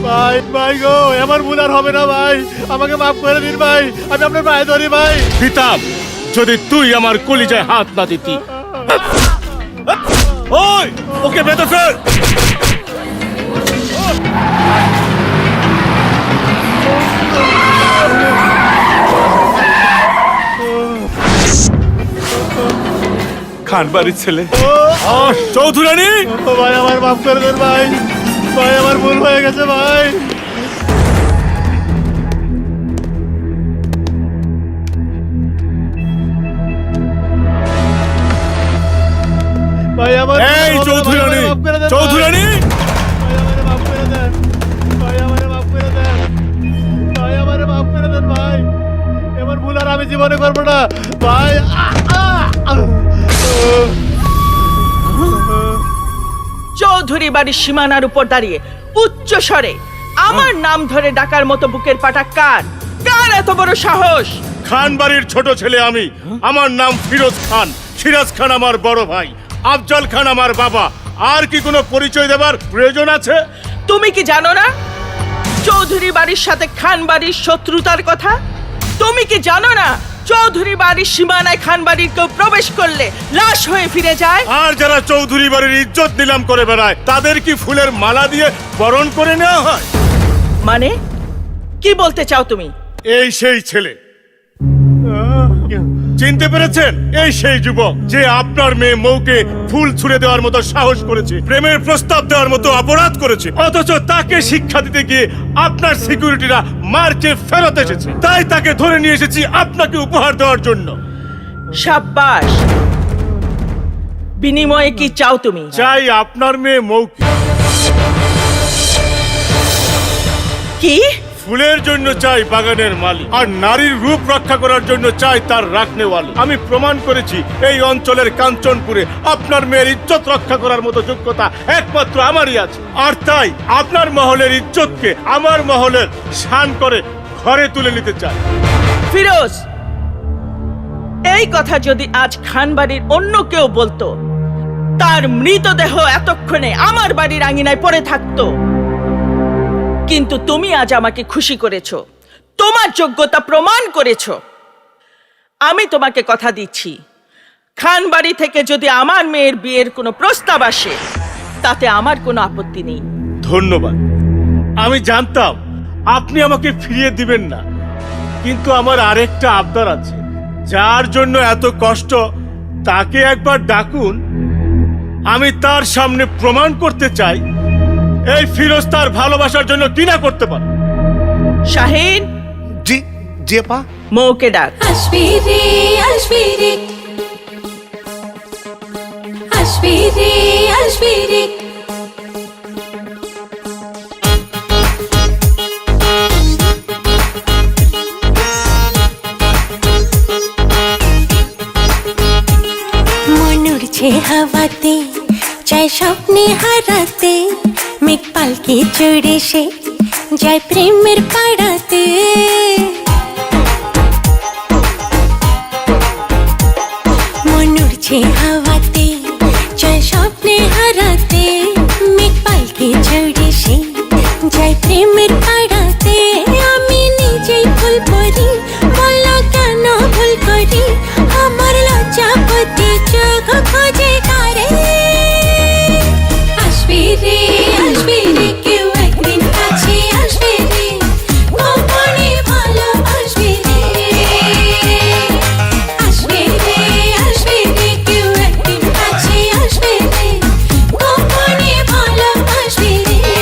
ভাই ভাই গো, আমার ভুল আর হবে না ভাই, আমাকে মাফ করে দিন ভাই, আমি আপনার পায়ে ধরি ভাই। দিতাম যদি তুই আমার কলিজায় হাত না দিতি। ওই ওকে বেঁধে ফেল। খান বাড়ির ছেলে চৌধুরানী, ভাই আমার মাফ করে দেন ভাই, ভাই আমার ভুল হয়ে গেছে ভাই। ভাই আমার এই চৌধুরানী, চৌধুরানী, ভাই আমারে মাফ করে দেন, ভাই আমারে মাফ করে দেন, ভাই আমারে মাফ করে দেন ভাই, এমন ভুল আর আমি জীবনে করবো না ভাই। চৌধুরী বাড়ির সীমানার উপর দাঁড়িয়ে উচ্চ স্বরে আমার নাম ধরে ডাকার মতো বুকের পাটা কার? কার এত বড় সাহস? খান বাড়ির ছোট ছেলে আমি। আমার নাম ফিরোজ খান। সিরাজ খান আমার বড় ভাই, আফজল খান আমার বাবা। আর কি কোনো পরিচয় দেবার প্রয়োজন আছে? তুমি কি জানো না চৌধুরী বাড়ির সাথে খান বাড়ির শত্রুতার কথা? তুমি কি জানো না চৌধুরী বাড়ির সীমানায় খান বাড়ির কেউ প্রবেশ করলে লাশ হয়ে ফিরে যায়? আর যারা চৌধুরী বাড়ির ইজ্জত নিলাম করে বেড়ায় তাদের কি ফুলের মালা দিয়ে বরণ করে নেওয়া হয়? মানে কি বলতে চাও তুমি? এই সেই ছেলে, চিনতে পেরেছেন? এই সেই যুবক যে আপনার মেয়ে মৌকে ফুল ছুঁড়ে দেওয়ার মতো সাহস করেছে, প্রেমের প্রস্তাব দেওয়ার মতো অপরাধ করেছে, অথচ তাকে শিক্ষা দিতে গিয়ে আপনার সিকিউরিটিরা মার্চে ফেরত এসেছে। তাই তাকে ধরে নিয়ে এসেছি আপনাকে উপহার দেওয়ার জন্য। সাব্বাস। বিনিময়ে কি চাও তুমি? চাই আপনার মেয়ে মৌকে। কি? ফুলের জন্য চাই বাগানের মালি, আর নারীর রূপ রক্ষা করার জন্য চাই তার রাখনেওয়ালি। আমি প্রমাণ করেছি এই অঞ্চলের কাঞ্চনপুরে আপনার মেয়ের ইজ্জত রক্ষা করার মতো যোগ্যতা একমাত্র আমারই আছে। আর তাই আপনার মহলের ইজ্জতকে আমার মহলের শান করে ঘরে তুলে নিতে চাই। ফিরোজ, এই কথা যদি আজ খান বাড়ির অন্য কেউ বলতো, তার মৃতদেহ এতক্ষণে আমার বাড়ির আঙিনায় পড়ে থাকতো। কিন্তু তুমি আজ আমাকে খুশি করেছো, তোমার যোগ্যতা প্রমাণ করেছো। আমি তোমাকে কথা দিচ্ছি, খান বাড়ি থেকে যদি আমার মেয়ের বিয়ের কোনো প্রস্তাব আসে তাতে আমার কোনো আপত্তি নেই। ধন্যবাদ। আমি জানতাম আপনি আমাকে ফিরিয়ে দিবেন না, কিন্তু আমার আরেকটা আবদার আছে। যার জন্য এত কষ্ট তাকে একবার ডাকুন, আমি তার সামনে প্রমাণ করতে চাই এই ফিরোজ তার ভালোবাসার জন্য কি না করতে পারে। শাহিন, জি জি আপা। মৌকে ডাক। আসবি রে আসবি রে আসবি রে আসবি রে মন উড়ছে হাওয়াতে, চাই স্বপ্নে হারাতে, মেঘ পালকি চড়ে সে যায় প্রেমের পাড়াতে। মন উড়ছে হাওয়াতে, চাই স্বপ্নে হারাতে, মেঘ পালকি চড়ে সে যায় প্রেমের পাড়াতে। আমি নিজেই ভুল করি, বলো কেন ভুল করি, আমার লজ্জাপতি চোখ খোঁজে কারে। আসবি রে আসবি রে, কেউ একদিন কাছে আসবে রে, গোপনে ভালোবাসবি রে। আসবি রে আসবি রে, কেউ একদিন কাছে আসবে রে, গোপনে ভালোবাসবি রে।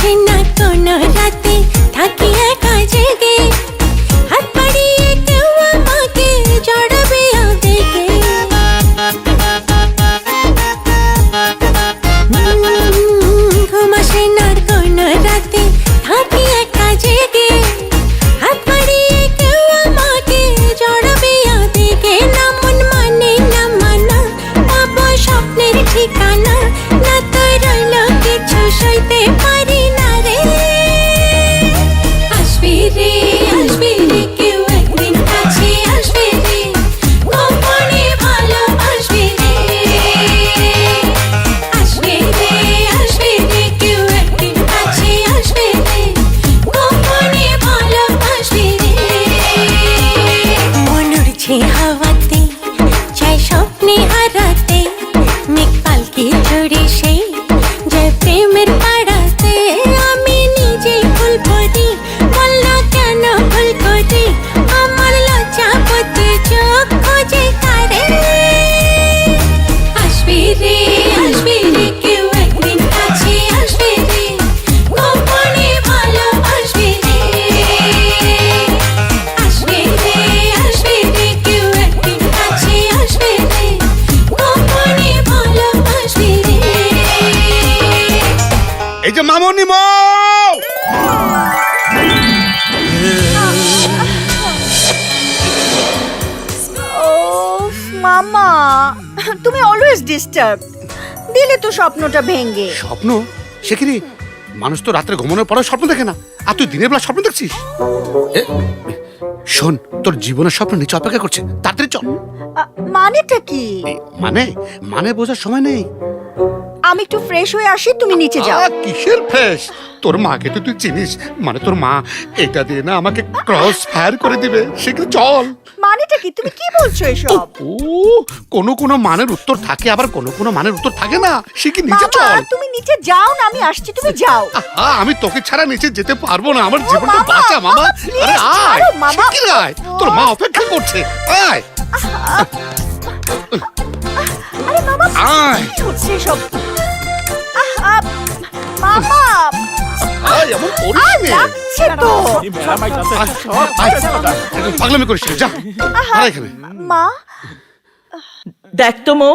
আসে না কোনো রাতে, থাকি একা জেগে, হাত বাড়িয়ে কেউ আমাকে জড়াবে আবেগে। ঘুম আসে না কোনো রাতে, থাকি একা জেগে, হাত বাড়িয়ে কেউ আমাকে জড়াবে আবেগে। না মন মানে না মানা, পাবো স্বপ্নের ঠিকানা, না তো রইল কিছু সইতে পারি না রে। আসবি রে কেউ একদিন কাছে আসবে রে, গোপনে ভালোবাসবি রে। আসবে রে কেউ একদিন কাছে আসবে রে, গোপনে ভালোবাসবি রে। মন উড়ছে হাওয়াতে, চাই স্বপ্নে হারাতে, মেঘ পালকি চড়ে সে যায় প্রেমের পাড়াতে। আমি নিজেই ভুল করি, বল না কেন ভুল করি, আমার লজ্জা পড়তে চোখ খোঁজে কারে। আসবি রে কেউ একদিন কাছে আসবে রে, গোপনে ভালোবাসবি রে। আসবে রে কেউ একদিন কাছে আসবে রে, গোপনে ভালোবাসবি রে। এই যে মামনি মৌ, মামা, তুমি অলওয়েজ ডিস্টার্ব, দিলে তো স্বপ্নটা ভেঙে। স্বপ্ন? সে কি রে, মানুষ তো রাত্রে ঘুমানোর পরে স্বপ্ন দেখে না, আর তুই দিনের বেলা স্বপ্ন দেখছিস? এ, শোন, তোর জীবনের স্বপ্ন নিচে অপেক্ষা করছে, তাড়াতাড়ি চল। মানেটা কি? মানে বোঝার সময় নেই। আমি একটু ফ্রেশ হয়ে আসি, তুমি নিচে যাও। কিসের ফ্রেশ? তোর মাকে তো তুই চিনিস, মানে তোর মা এটা দিয়ে না আমাকে ক্রস ফায়ার করে দিবে, সেখানে চল। মানেটা কি? তুমি কি বলছো এসব? ও, কোনো মানের উত্তর থাকে, আবার কোনো মানের উত্তর থাকে না, সে কি নিচে মামা, চল। তুমি নিচে যাও না, আমি আসছি, তুমি যাও। আমি তোকে ছাড়া নিচে যেতে পারবো না, আমার জীবনটা মামা, বাঁচা মামা। মামা, please, আরে আয়, ছাড়ো, মামা। শিগগির আয়, তোর মা অপেক্ষা করছে, আয় আরে মামা, আয় কি হচ্ছে এসব? মামা, আয়, এমন করিস নে। লাগছে তো। আয়, একদম পাগলামি করিস না, যা আর এখানে। মা, দেখ তো মৌ,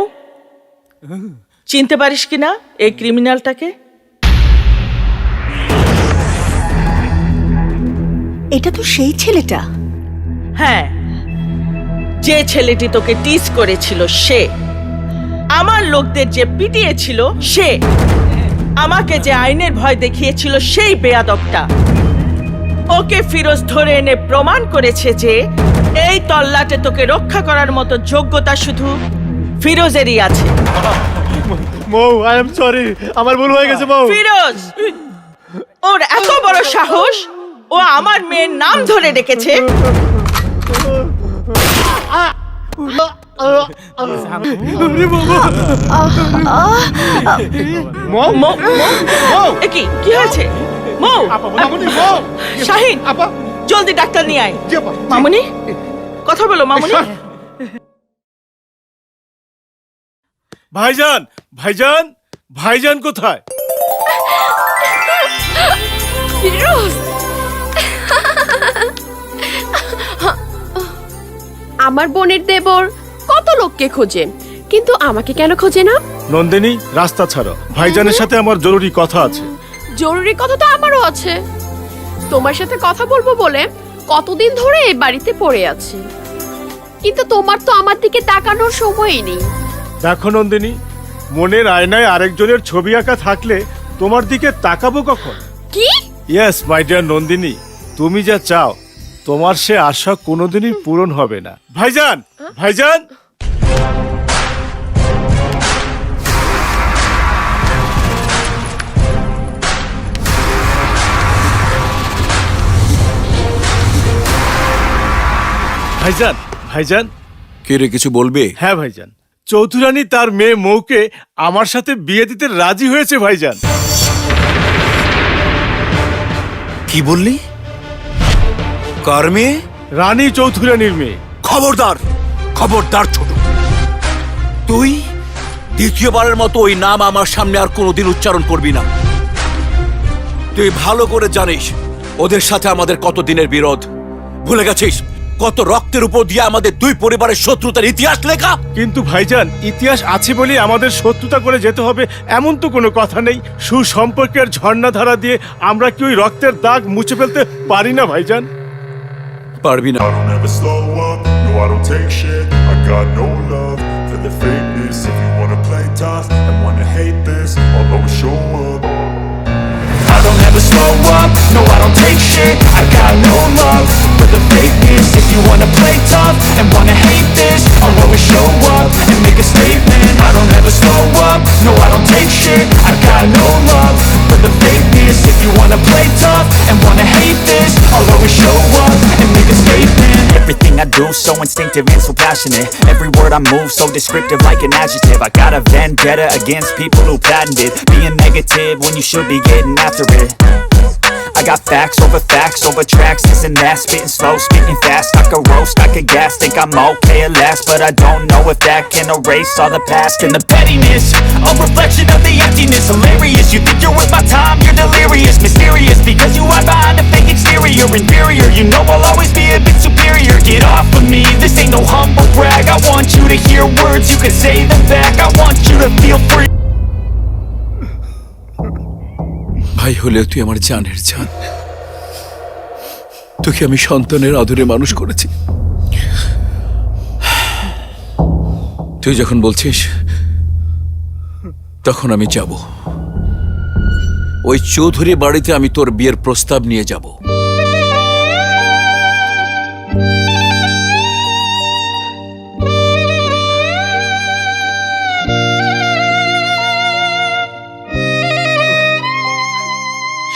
চিনতে পারিস কিনা এই ক্রিমিনালটাকে? এটা তো সেই ছেলেটা। হ্যাঁ, যে ছেলেটি তোকে টিজ করেছিল সে, আমার লোকদের যে পিটিয়েছিল সে, আমাকে যে আইনের ভয় দেখিয়েছিল সেই বেয়াদবটা। ওকে ফিরোজ ধরে এনে প্রমাণ করেছে যে এই তল্লাটে তোকে রক্ষা করার মতো যোগ্যতা শুধু ফিরোজেরই আছে। মৌ, আই এম সরি, আমার ভুল হয়ে গেছে মৌ। ফিরোজ, ওর এত বড় সাহস, ও আমার মেয়ের নাম ধরে ডেকেছে। মৌ, মৌ, মৌ, মৌ, এ কি হয়েছে? মৌ, মামনি, মৌ, শাহিন, আপা, জলদি ডাক্তার নিয়ে আয়। জি আপা, জি। মামুনি, কথা বলো মামুনি। ভাইজান, ভাইজান কোথায়? আমার বোনের দেবর কত লোককে খোঁজে, কিন্তু আমাকে কেন খোঁজে না? নন্দিনী, রাস্তা ছাড়ো, ভাইজানের সাথে আমার জরুরি কথা আছে। জরুরি কথা তো আমারও আছে। তোমার সাথে কথা বলবো বলে কতদিন ধরে এই বাড়িতে পড়ে আছি, কিন্তু তোমার তো আমার দিকে তাকানোর সময়ই নেই। দেখো নন্দিনী, মনের আয়নায় আরেকজনের ছবি আঁকা থাকলে তোমার দিকে তাকাবো কখন? কি? ইয়েস মাই ডিয়ার নন্দিনী, তুমি যা চাও তোমার সে আশা কোনোদিনই পূরণ হবে না। ভাইজান, ভাইজান, ভাইজান, কে রে, কিছু বলবে? হ্যাঁ ভাইজান, চৌধুরানী তার মেয়ে মৌকে আমার সাথে বিয়ে দিতে রাজি হয়েছে ভাইজান। কি বললি? কার মেয়ে? রানী চৌধুরানীর মেয়ে। খবরদার ছোট, তুই দ্বিতীয়বারের মতো ওই নাম আমার সামনে আর কোনোদিন উচ্চারণ করবি না। তুই ভালো করে জানিস ওদের সাথে আমাদের কত দিনের বিরোধ। ভুলে গেছিস কত রক্তের উপর দিয়ে আমাদের দুই পরিবারের শত্রুতার ইতিহাস লেখা? কিন্তু ভাইজান, ইতিহাস আছে বলেই আমাদের শত্রুতা করে যেতে হবে এমন তো কোনো কথা নেই। সুসম্পর্কের ঝর্ণাধারা দিয়ে আমরা কি ওই রক্তের দাগ মুছে ফেলতে পারি না ভাইজান? পারবি না। I don't ever slow up, no I don't take shit. I got no love for the fakeness. If you wanna play tough and wanna hate this, I'll always show up. I don't ever slow up, no I don't take shit. I got no love for the fakeness. If you wanna play tough and wanna hate this, I'll always show up and make a statement. I don't ever slow up, no I don't take shit. I got no love for the fakeness. If you wanna play tough and wanna hate this, I'll always show up and make a statement. Everything I do so instinctive and so passionate. Every word I move so descriptive like an adjective. I got a vendetta against people who patented being negative when you should be getting after it. I got facts over tracks, this and that. Spitting slow, spitting fast. I could roast, I could gas. Think I'm okay at last, but I don't know if that can erase all the past. And the pettiness, a reflection of the emptiness. Hilarious, you think you're worth my time, you're delirious. Mysterious, because you hide behind a fake exterior. Inferior, you know I'll always be a bit superior. Get off of me, this ain't no humble brag. I want you to hear words, you can say them back. I want you to feel free. ভাই হলেও তুই আমার জানের জান। তোকে আমি সন্তানের আদরে মানুষ করেছি। তুই যখন বলছিস তখন আমি যাব। ওই চৌধুরী বাড়িতে আমি তোর বিয়ের প্রস্তাব নিয়ে যাব।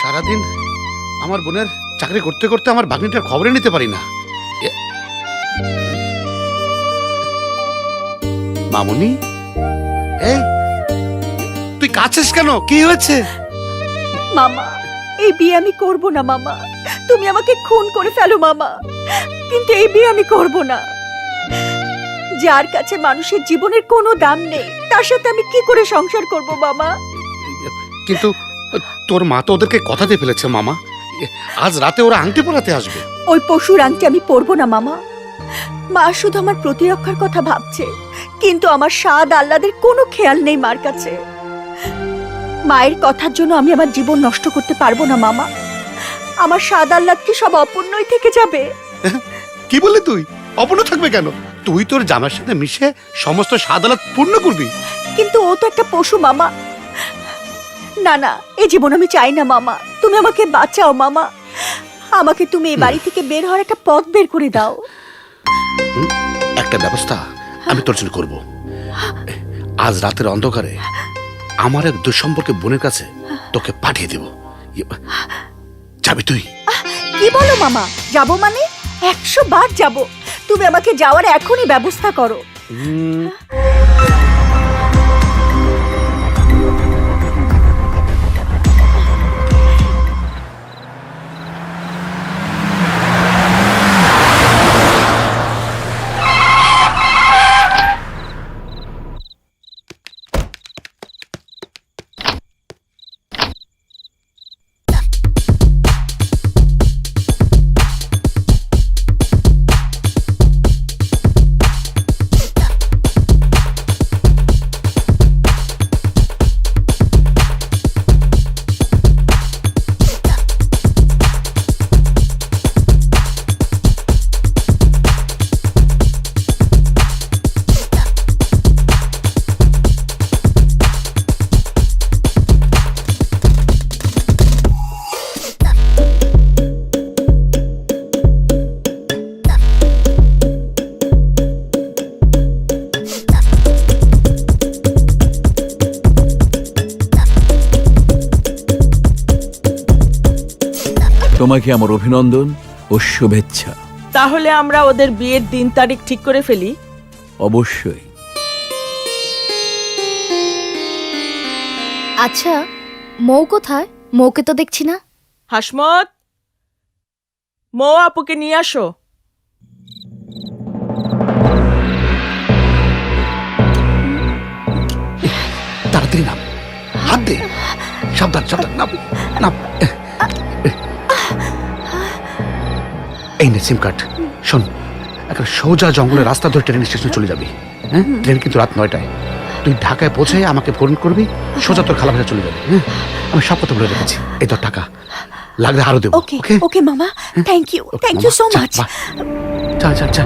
সারাদিন আমার বোনের চাকরি করতে করতে আমার ভাগ্নিটার খবরে নিতে পারি না। মামুনি, এই তুই কাছিস কেন? কি হয়েছে? মামা, এই বিয়ে আমি করব না মামা। তুমি আমাকে খুন করে ফেলো মামা, কিন্তু এই বিয়ে আমি করব না। যার কাছে মানুষের জীবনের কোনো দাম নেই, তার সাথে আমি কি করে সংসার করব মামা? কিন্তু তোর মা তো ওদেরকে কথা দিয়ে ফেলেছে মামা। আজ রাতে ওরা আংটি পরাতে আসবে। ওই পশুর আংটি আমি পরবো না মামা। মা শুধু আমার প্রতিরক্ষার কথা ভাবছে, কিন্তু আমার স্বাদ আহ্লাদের কোনো খেয়াল নেই মার কাছে। মায়ের কথার জন্য আমি আমার জীবন নষ্ট করতে পারবো না মামা। আমার স্বাদ আহ্লাদ কি সব অপূর্ণই থেকে যাবে? কি বললি তুই? অপূর্ণ থাকবে কেন? তুই তোর জামার সাথে মিশে সমস্ত স্বাদ আহ্লাদ পূর্ণ করবি। কিন্তু ও তো একটা পশু মামা। না না, এই জীবন আমি চাই না মামা। তুমি আমাকে বাঁচাও মামা। আমাকে তুমি এই বাড়ি থেকে বের হওয়ার একটা পথ বের করে দাও। একটা ব্যবস্থা আমি তোর জন্য করবো। আজ রাতের অন্ধকারে আমার এক দুঃসম্পর্কে বোনের কাছে তোকে পাঠিয়ে দেব। যাবি তুই? কি বলো মামা? যাবো মানে 100 বার যাবো। তুমি আমাকে যাওয়ার এখনই ব্যবস্থা করো। তোমাকে আমার অভিনন্দন ও শুভেচ্ছা। তাহলে আমরা ওদের বিয়ের দিন তারিখ ঠিক করে ফেলি। অবশ্যই। আচ্ছা, মৌ কোথায়? মৌকে তো দেখছি না। হাসমত, মৌ আপুকে নিয়ে আসো। তাড়াতাড়ি নাম, হাত দে। সাবধান সাবধান, নাম নাম। এই নে সিম কার্ড। শোন, একটা সোজা জঙ্গলের রাস্তা ধরে ট্রেন স্টেশনে চলে যাবি। হ্যাঁ, ট্রেন কিন্তু রাত 9টায়। তুই ঢাকায় পৌঁছে আমাকে ফোন করবি, সোজা তোর খালা ভাষা চলে যাবে। হ্যাঁ, আমি সব কথা বলে রেখেছি। এই তোর টাকা, লাগলে আরো দেবো। ওকে ওকে মামা, থ্যাংক ইউ সো মাচ। যা যা যা।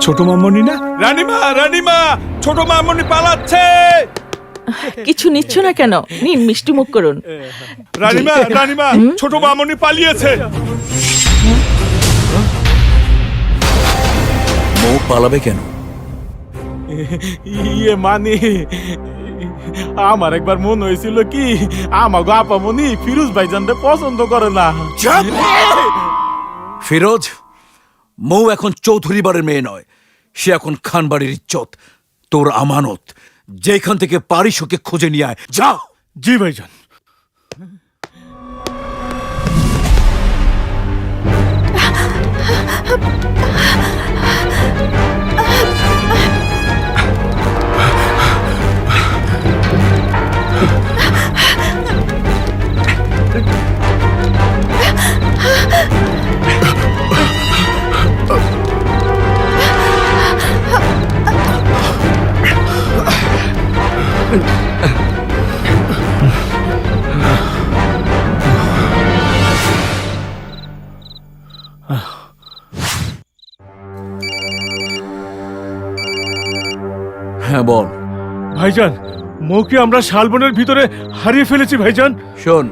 ছোট মামনি না? রানীমা, রানীমা, ছোট মামনি পালাচ্ছে। কিছু নিচ্ছ না কেন? নিন, মিষ্টি মুখ করুন। রানীমা, রানীমা, ছোট মামনি পালিয়েছে। মৌ পালাবে কেন? ইয়ে মানে আমার একবার মনে হয়েছিল কি আমাগো আপামনি ফিরোজ ভাইজানকে পছন্দ করে না। ফিরোজ, মৌ এখন চৌধুরী বাড়ির মেয়ে নয়, সে এখন খানবাড়ির ইজ্জত, তোর আমানত। যেখান থেকে পারিস ওকে খুঁজে নিয়ে আয়, যা। জি ভাইজান। হ্যাঁ বল। ভাইজান, মৌকে আমরা শালবনের ভিতরে হারিয়ে ফেলেছি ভাইজান। শোন,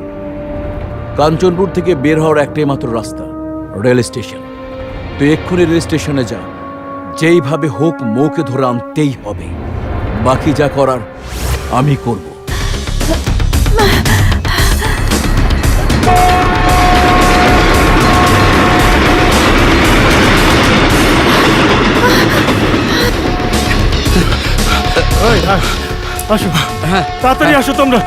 কাঞ্চনপুর থেকে বের হওয়ার একটাই মাত্র রাস্তা, রেল স্টেশন। তুই এক্ষুনি রেল স্টেশনে যা, যেইভাবে হোক মৌকে ধরে আনতেই হবে। বাকি যা করার আমি করব। আসো, তাড়াতাড়ি আসো তোমরা।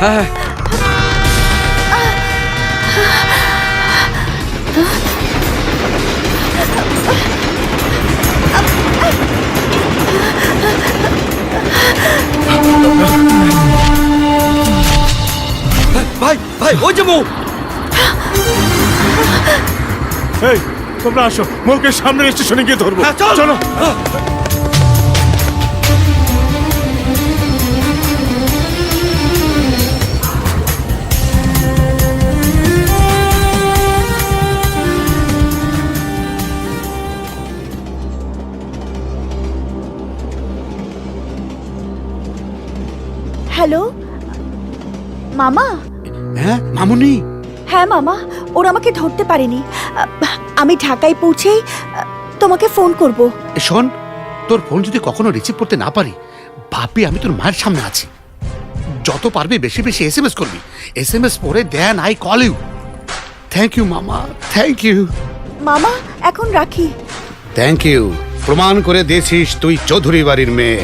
ভাই, ভাই, ওই যে মৌ। এই, তোমরা আসো, মৌকে সামনের স্টেশনে গিয়ে ধরবো। চলো। হ্যালো মামা। হ্যাঁ মামুনি। হ্যাঁ মামা, ওরা আমাকে ধরতে পারেনি। আমি ঢাকায় পৌঁছেই তোমাকে ফোন করব। শোন, তোর ফোন যদি কখনো রিসিভ করতে না পারি, ভাববি আমি তোর মায়ের সামনে আছি। যত পারবি বেশি বেশি SMS করবি। SMS পরে then I call you. Thank you মামা, থ্যাংক ইউ। মামা এখন রাখি। থ্যাংক ইউ, প্রমাণ করে দিয়েছিস তুই চৌধুরী বাড়ির মেয়ে।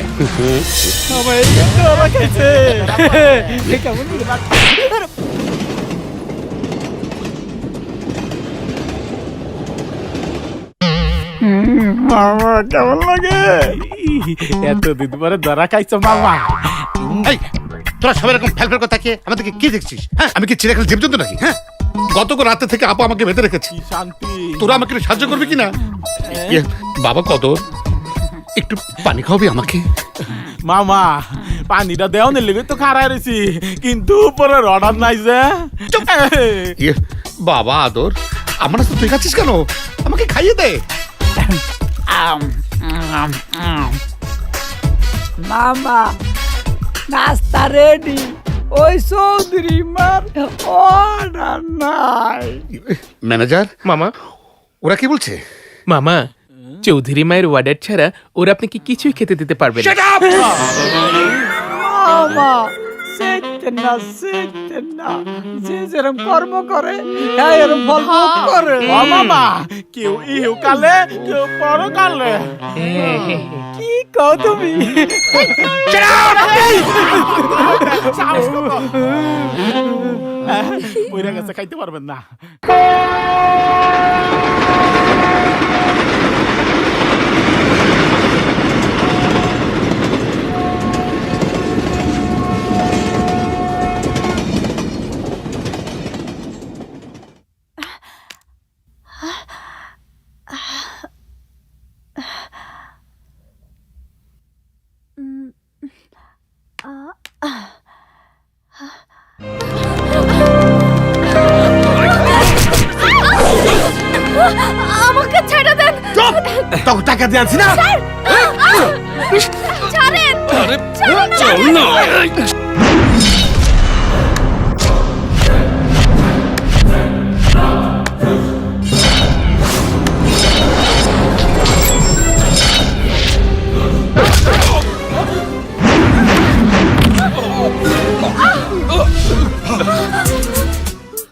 মামা কেমন লাগে? এতদিন পরে ধরা খাইছো মামা। এই, তোরা সবাই এরকম ফেল ফেল কথা কে আমাদেরকে কি দেখছিস? হ্যাঁ, আমি কি চিড়িয়াখানা জীবজন্তু নাকি? হ্যাঁ, গত রাতে থেকে আপা আমাকে বেঁধে রেখেছি। শান্তি। তোরা আমাকে একটু সাহায্য করবি কিনা? বাবা কদর, একটু পানি খাওয়াবি আমাকে? মামা, পানিটা দেওয়া নিলে তো খারাপ রয়েছি, কিন্তু উপরে অর্ডার নাই যে। বাবা আদর, আমার তো তুই খাচ্ছিস কেন? আমাকে খাইয়ে দে। মামা, নাস্তা রেডি। ওই চৌধুরী মার অর্ডার নাই। ম্যানেজার মামা, ওরা কি বলছে? মামা, চৌধুরী মায়ের ওয়ার্ডার ছাড়া ওরা আপনাকে কিছুই খেতে দিতে পারবে না। মামা, সেতেন না, যে যেরকম কর্ম করে হ্যাঁ এরকম ফল ভোগ করে। ও মামা, কেউ ইউ কালে, কেউ পর কালে। কি কও তুমি? ওইরা কাছে খাইতে পারবেন না। আমাকে ছেড়ে দেন। তোকে টাকা দিয়ে আনছি না। ছাড়েন। চল না।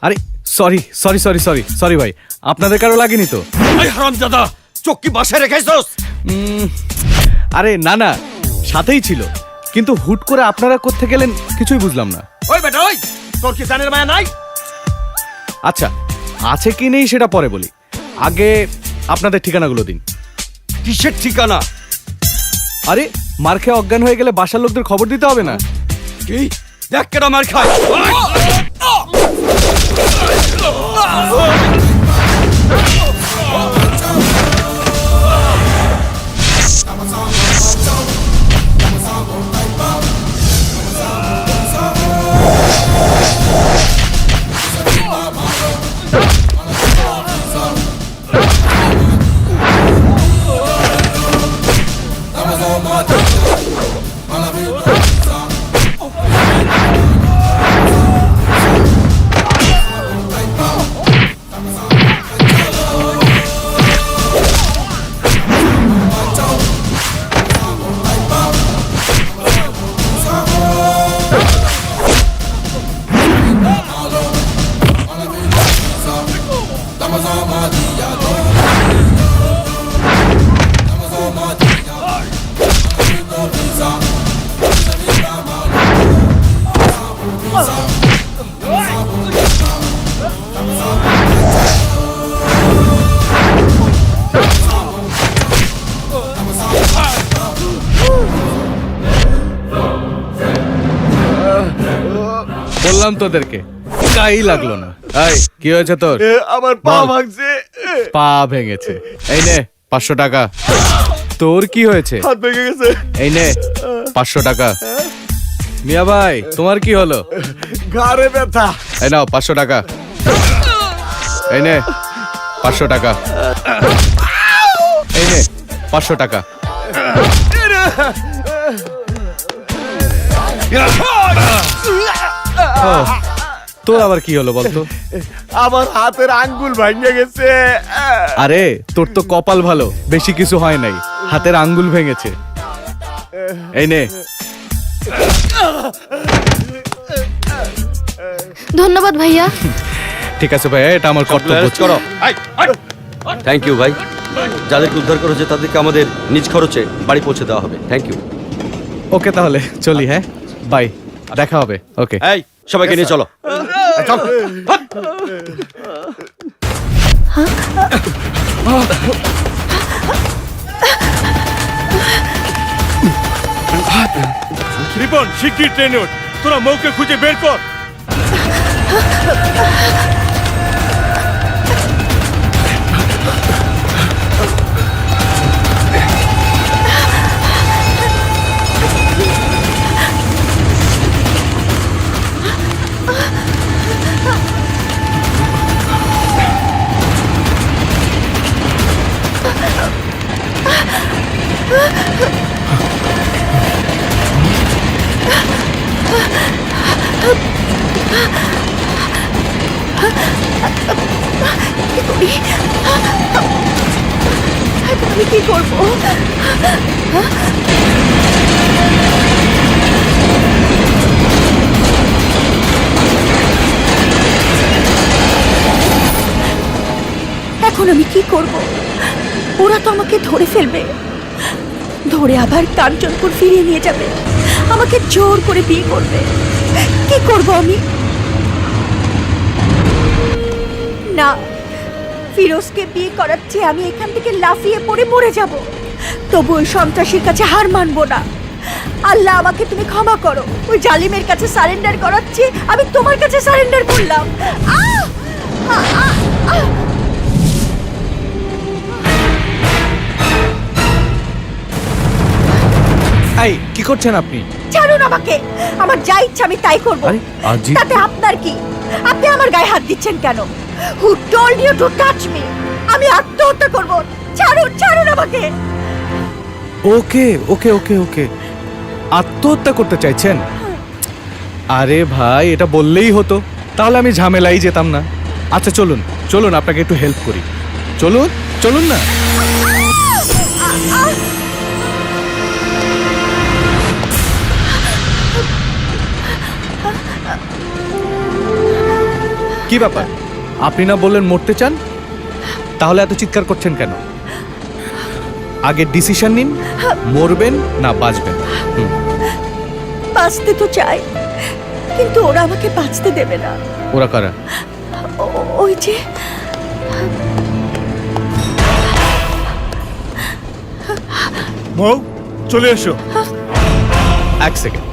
আরে sorry sorry sorry sorry sorry ভাই, আপনাদের কারো লাগেনি তো? হারামজাদা, চোখ কি বাসায় রেখেছস? আরে না না, সাথেই ছিল, কিন্তু হুট করে আপনারা কোত্থেকে গেলেন কিছুই বুঝলাম না। ওই বেটা ওই, তোর কি জানের মায়া নাই? আচ্ছা, আছে কি নেই সেটা পরে বলি, আগে আপনাদের ঠিকানাগুলো দিন। কিসের ঠিকানা? আরে মার খেয়ে অজ্ঞান হয়ে গেলে বাসার লোকদের খবর দিতে হবে না? কি দেখ কেডা মার খায়। বললাম তোদেরকে, গাই লাগলো না। এই কি হয়েছে তোর? আমার পা বল। ভাঙছে, পা ভেঙেছে, এই নে 500 টাকা। তোর কি হয়েছে? হাত ভেঙে গেছে। এই নে 500 টাকা। মিয়া ভাই, তোমার কি হলো? ঘাড়ে ব্যথা। এই নাও 500 টাকা। এই নে 500 টাকা। এই নে 500 টাকা। ও, তোর আবার কি হলো বলতো? আমার হাতের আঙ্গুল ভেঙে গেছে। আরে তোর তো কপাল ভালো, বেশি কিছু হয় নাই, হাতের আঙ্গুল ভেঙেছে। এই নে। ধন্যবাদ ভাইয়া। ঠিক আছে ভাই, এটা আমার কর্তব্য। করো। থ্যাংক ইউ ভাই, যাদেরকে উদ্ধার করেছে তাদেরকে আমাদের নিজ খরচে বাড়ি পৌঁছে দেওয়া হবে। Thank you. ওকে তাহলে চলি, হ্যাঁ বাই, দেখা হবে। ওকে, এই সবাইকে নিয়ে চলো। রিপন, শিগগির ট্রেনে ওঠ, তোরা মৌকে খুঁজে বের কর। আমি কি করবো? এখন আমি কি করব? ওরা তো আমাকে ধরে ফেলবে, ধরে আবার কাঞ্চনপুর ফিরিয়ে নিয়ে যাবে, আমাকে জোর করে বিয়ে করবে। কি করব আমি? না, ফিরোজকে বিয়ে করাচ্ছে, আমি এখান থেকে লাফিয়ে পড়ে মরে যাব, তবু ওই সন্ত্রাসীর কাছে হার মানবো না। আল্লাহ আমাকে তুমি ক্ষমা করো, ওই জালিমের কাছে সারেন্ডার করাচ্ছে, আমি তোমার কাছে সারেন্ডার করলাম। এই কি করছেন আপনি? ছাড়ুন আমাকে, আমার যা ইচ্ছা আমি তাই করব। আরে আজি, তাতে আপনার কি? আপনি আমার গায়ে হাত দিচ্ছেন কেন? Who told you to touch me? আমি আত্মহত্যা করব। ছাড়ুন, ছাড়ুন আমাকে। ওকে ওকে ওকে ওকে, আত্মহত্যা করতে চাইছেন? আরে ভাই, এটা বললেই হতো, তাহলে আমি ঝামেলাই যেতাম না। আচ্ছা চলুন চলুন, আপনাকে একটু হেল্প করি। চলুন চলুন না। কি ব্যাপার, আপনি না বললেন মরতে চান? তাহলে এত চিৎকার করছেন কেন? আগে ডিসিশন নিন, মরবেন না বাঁচবেন। বাঁচতে তো চাই, কিন্তু ওরা আমাকে বাঁচতে দেবে না। ওরা কারা? ওই যে মৌ, চলে এসো। এক সেকেন্ড,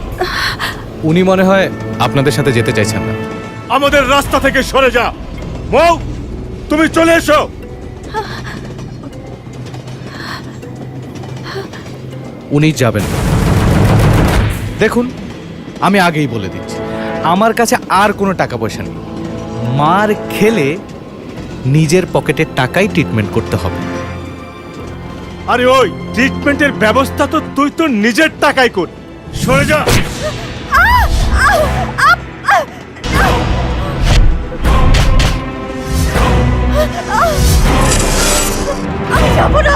উনি মনে হয় আপনাদের সাথে যেতে চাইছেন না। আমাদের রাস্তা থেকে সরে যা। মৌ, তুমি চলে এসো। উনি যাবেন না। দেখুন, আমি আগেই বলে দিচ্ছি, আমার কাছে আর কোনো টাকা পয়সা নেই। মার খেলে নিজের পকেটের টাকাই ট্রিটমেন্ট করতে হবে। আরে ওই ট্রিটমেন্টের ব্যবস্থা তো তুই তোর নিজের টাকায় কর। সরে যা। আমি যাবো না।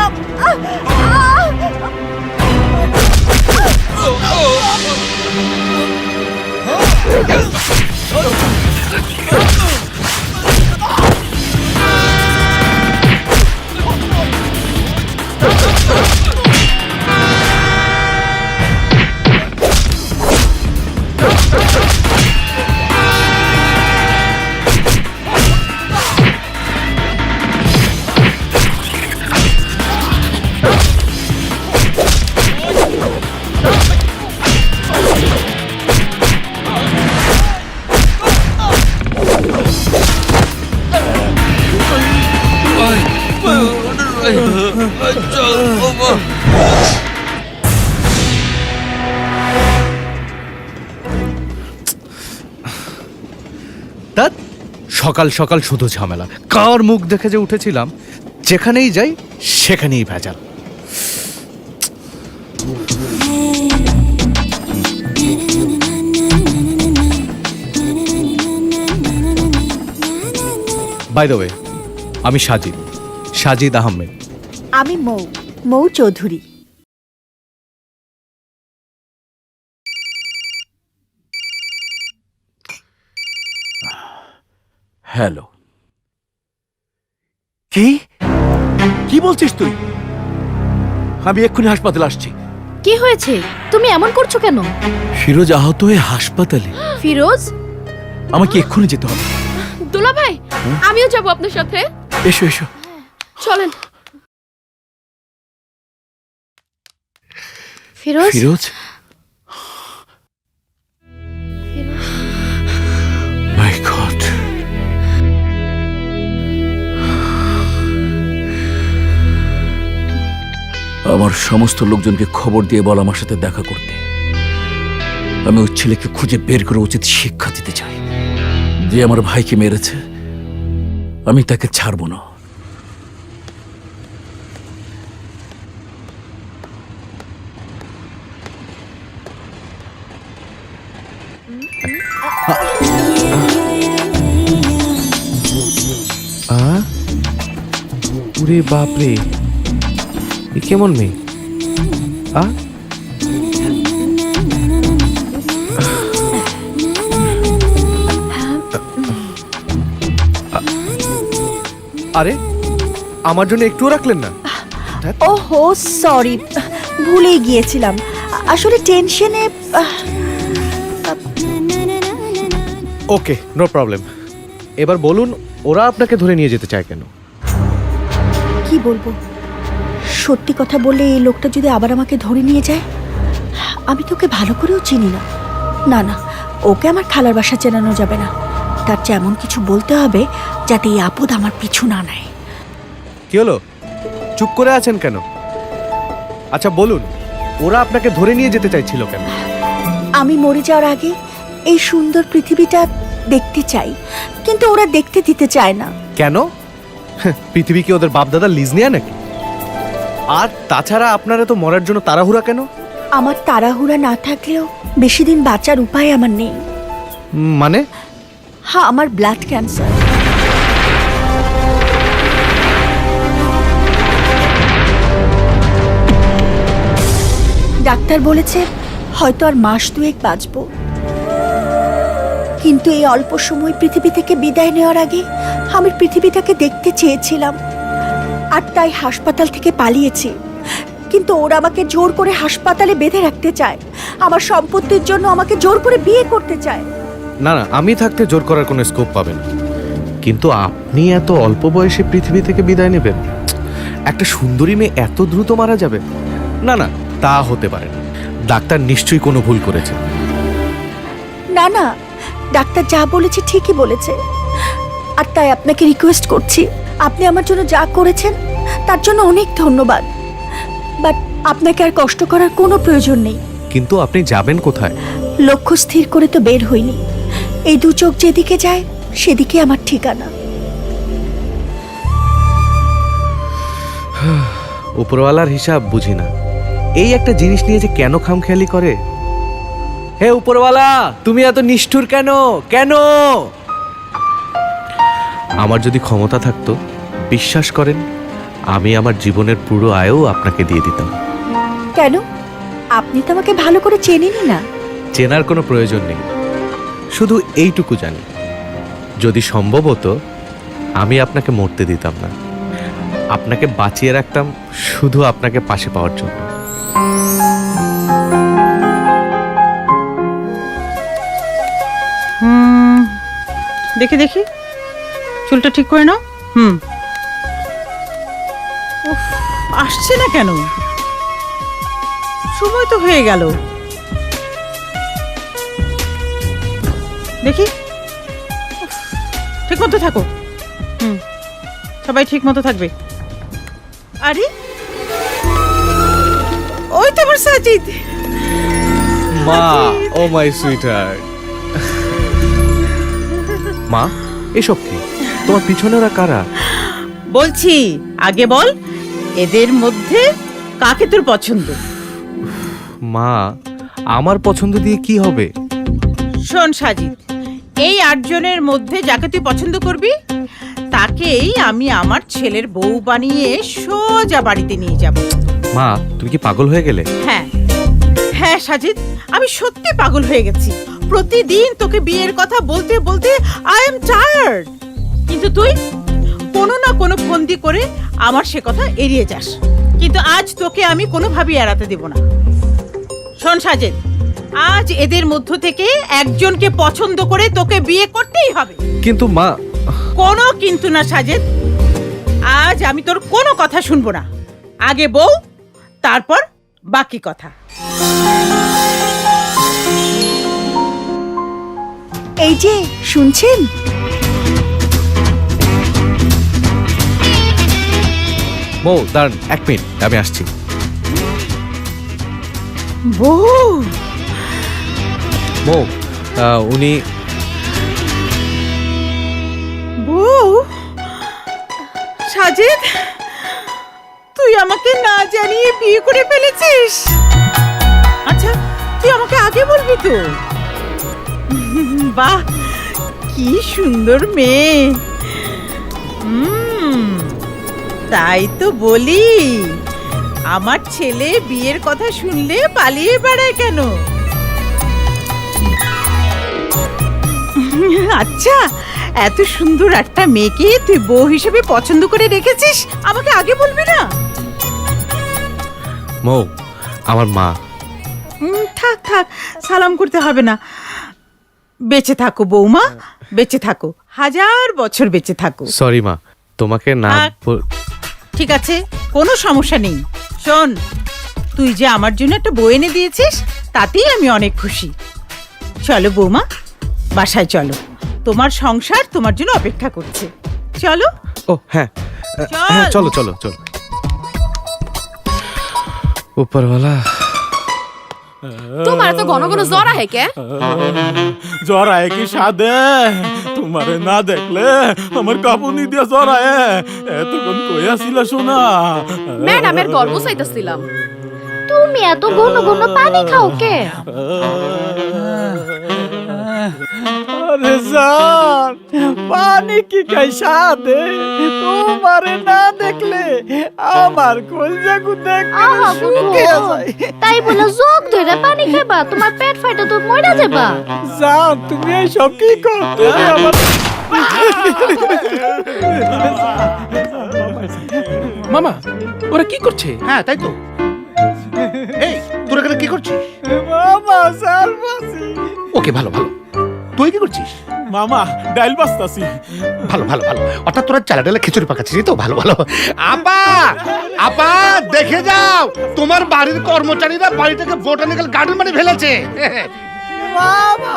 সকাল সকাল শুধু ঝামেলা। কার মুখ দেখে যে উঠেছিলাম, যেখানেই যাই সেখানেই ভেজাল। বাই দ্য ওয়ে, আমি সাজিদ আহমেদ। আমি মৌ চৌধুরী। হ্যালো। কি কি বলছিস তুই? আমি এক্ষুনি হাসপাতালে আসছি। কি হয়েছে? তুমি এমন করছো কেন? ফিরোজ আহত হয়ে হাসপাতালে। ফিরোজ, আমাকে এক্ষুনি যেতে হবে। দুলা ভাই, আমিও যাব আপনার সাথে। এসো এসো। চলেন। ফিরোজ, ফিরোজ, মাই গড। আমার সমস্ত লোকজনকে খবর দিয়ে বল আমার সাথে দেখা করতে। আমি ওই ছেলেকে খুঁজে বের করে উচিত শিক্ষা দিতে চাই। যে আমার ভাইকে মেরেছে, আমি তাকে ছাড়বো না। ওরে বাপরে, এ কেমন মেয়ে? আরে, আমার জন্য একটুও রাখলেন না? ওহো সরি, ভুলেই গিয়েছিলাম, আসলে টেনশনে। ওকে, নো প্রবলেম। এবার বলুন, ওরা আপনাকে ধরে নিয়ে যেতে চায় কেন? কি বলবো, সত্যি কথা বললে এই লোকটা যদি আবার আমাকে ধরে নিয়ে যায়, আমি তোকে ভালো করেও চিনি না। না না, ওকে আমার খালার বাসা চেনানো যাবে না। তার চেয়ে এমন কিছু বলতে হবে যাতে এই আপদ আমার পিছু না নেয়। কি হলো, চুপ করে আছেন কেন? আচ্ছা বলুন, ওরা আপনাকে ধরে নিয়ে যেতে চাইছিল কেন? আমি মরে যাওয়ার আগে এই সুন্দর পৃথিবীটা দেখতে চাই, কিন্তু ওরা দেখতে দিতে চায় না। কেন? পৃথিবী কি ওদের বাপদাদা লিজ নেয়া নাকি? আর তাছাড়া আপনারা তো মরার জন্য তাড়াহুড়া কেন? আমার তাড়াহুড়া না থাকলেও বেশি দিন বাঁচার উপায় আমার নেই। মানে? হ্যাঁ, আমার ব্লাড ক্যান্সার। ডাক্তার বলেছে হয়তো আর মাস দুয়েক বাঁচবো, কিন্তু এই অল্প সময় পৃথিবী থেকে বিদায় নেওয়ার আগে আমি পৃথিবীটাকে দেখতে চেয়েছিলাম, আর তাই হাসপাতাল থেকে পালিয়েছি। কিন্তু ওরা আমাকে জোর করে হাসপাতালে বেঁধে রাখতে চায়, আমার সম্পত্তির জন্য আমাকে জোর করে বিয়ে করতে চায়। না না, আমি থাকতে জোর করার কোনো স্কোপ পাবেন না। কিন্তু আপনি এত অল্প বয়সে পৃথিবী থেকে বিদায় নেবেন? একটা সুন্দরী মেয়ে এত দ্রুত মারা যাবে? না না, তা হতে পারে না। ডাক্তার নিশ্চয়ই কোনো ভুল করেছে। না না, ডাক্তার যা বলেছে ঠিকই বলেছে, আর তাই আপনাকে রিকোয়েস্ট করছি, আপনি আমার জন্য যা করেছেন তার জন্য অনেক ধন্যবাদ, বাট আপনাকে আর কষ্ট করার কোনো প্রয়োজন নেই। কিন্তু আপনি যাবেন কোথায়? লক্ষ্য স্থির করে তো বের হইনি, এই দু চোখ যেদিকে যায় সেদিকে আমার ঠিকানা। উপরওয়ালার হিসাব বুঝি না, এই একটা জিনিস নিয়ে যে কেন খামখেয়ালি করে। হে উপরওয়ালা, তুমি এত নিষ্ঠুর কেন? কেন? আমার যদি ক্ষমতা থাকতো, বিশ্বাস করেন আমি আমার জীবনের পুরো আয়ও আপনাকে দিয়ে দিতাম। কেন? আপনি তো আমাকে ভালো করে চেনেনই না। চেনার কোনো প্রয়োজন নেই, শুধু এইটুকু জানি, যদি সম্ভব হতো আমি আপনাকে মরতে দিতাম না, আপনাকে বাঁচিয়ে রাখতাম শুধু আপনাকে পাশে পাওয়ার জন্য। দেখি দেখি, চুলটা ঠিক করে নাও। উফ, আসছে না কেন? সময় তো হয়ে গেল। দেখি, উফ, ঠিক মতো থাকো। সবাই ঠিক মতো থাকবে। আরে ওই তো আমার সাজিদ। মা, ও মাই সুইটহার্ট। মা, এসব কি? তোমার পিছনে ওরা কারা? বলছি, আগে বল, এদের মধ্যে কাকে তোর পছন্দ? মা, আমার পছন্দ দিয়ে কি হবে? শোন সাজিদ, এই 8 জনের মধ্যে যাকে তুই পছন্দ করবি তাকেই আমি আমার ছেলের বউ বানিয়ে সোজা বাড়িতে নিয়ে যাব। মা, তুমি কি পাগল হয়ে গেলে? হ্যাঁ হ্যাঁ সাজিদ, আমি সত্যি পাগল হয়ে গেছি। প্রতিদিন তোকে বিয়ের কথা বলতে বলতে আই এম টায়ার্ড, কিন্তু তুই কোনো না কোনো ফন্দি করে আমার সে কথা এড়িয়ে যাস। কিন্তু আজ তোকে আমি কোনোভাবেই এড়াতে দেব না। শোন সাজিদ, আজ এদের মধ্য থেকে একজনকে পছন্দ করে তোকে বিয়ে করতেই হবে। কিন্তু মা। কোনো কিন্তু না সাজিদ, আজ আমি তোর কোনো কথা শুনবো না। আগে বউ, তারপর বাকি কথা। এই যে শুনছেন, মো দাঁড়ান, 1 মিনিট, আমি আসছি। বউ, মো, উনি। বউ? সাজিদ, তুই আমাকে না জানিয়ে বিয়ে করে ফেলেছিস? আচ্ছা, তুই আমাকে আগে বলবি তো। বাহ, কি সুন্দর মেয়ে। তাই তো বলি, আমার ছেলে বিয়ের কথা শুনলে পালিয়ে বেড়ায় কেন? আচ্ছা, এত সুন্দর একটা মেয়েকে তুই বউ হিসেবে পছন্দ করে রেখেছিস, আমাকে আগে বলবি না? মো, আমার মা। থাক থাক, সালাম করতে হবে না। বেঁচে থাকো বৌমা, বেঁচে থাকো, 1000 বছর বেঁচে থাকো। সরি মা, তোমাকে না। ঠিক আছে, কোনো সমস্যা নেই। শোন, তুই যে আমার জন্য একটা বউ এনে দিয়েছিস তাতেই আমি অনেক খুশি। চলো বৌমা, বাসায় চলো, তোমার সংসার তোমার জন্য অপেক্ষা করছে। চলো। ও হ্যাঁ হ্যাঁ, চলো চলো চলো। উপরওয়ালা তোমার তো ঘন ঘন জ্বর আহে কে? জরায় কি সাদে তোমারে না দেখলে আমার কাপুনি দিয়া জরায় এতক্ষণ কই আসিল শোনা ম্যাডামের গর্ব চাইতেছিলাম। তুমি এত ঘন ঘন পানি খাও কে? আরে জান পানি কি খাই সাদে তোমারে না দেখলে আমার কলজা গুদে আহা শুকিয়ে যায়। তাই বলে যোগ ধরে পানি খাবা, তোমার পেট ফাইটা তো মরে যাবা। জান তুমি এইসব কি কর তুমি আমার মামা ওরা কি করছে? হ্যাঁ তাই তো। এই তোর এখানে কি করছিস? মামা সালবাসি ওকে ভালো ভালো। তুই কি করছিস? মামা ডাইল বাস্তাছি। ভালো ভালো ভালো। অর্থাৎ তোরা চালা ডালা খিচুড়ি পাকাচ্ছিস তো? ভালো ভালো। আপা আপা দেখে যাও, তোমার বাড়ির কর্মচারীরা বাড়িটাকে বোটানিক্যাল গার্ডেন মানে ফেলেছে। মামা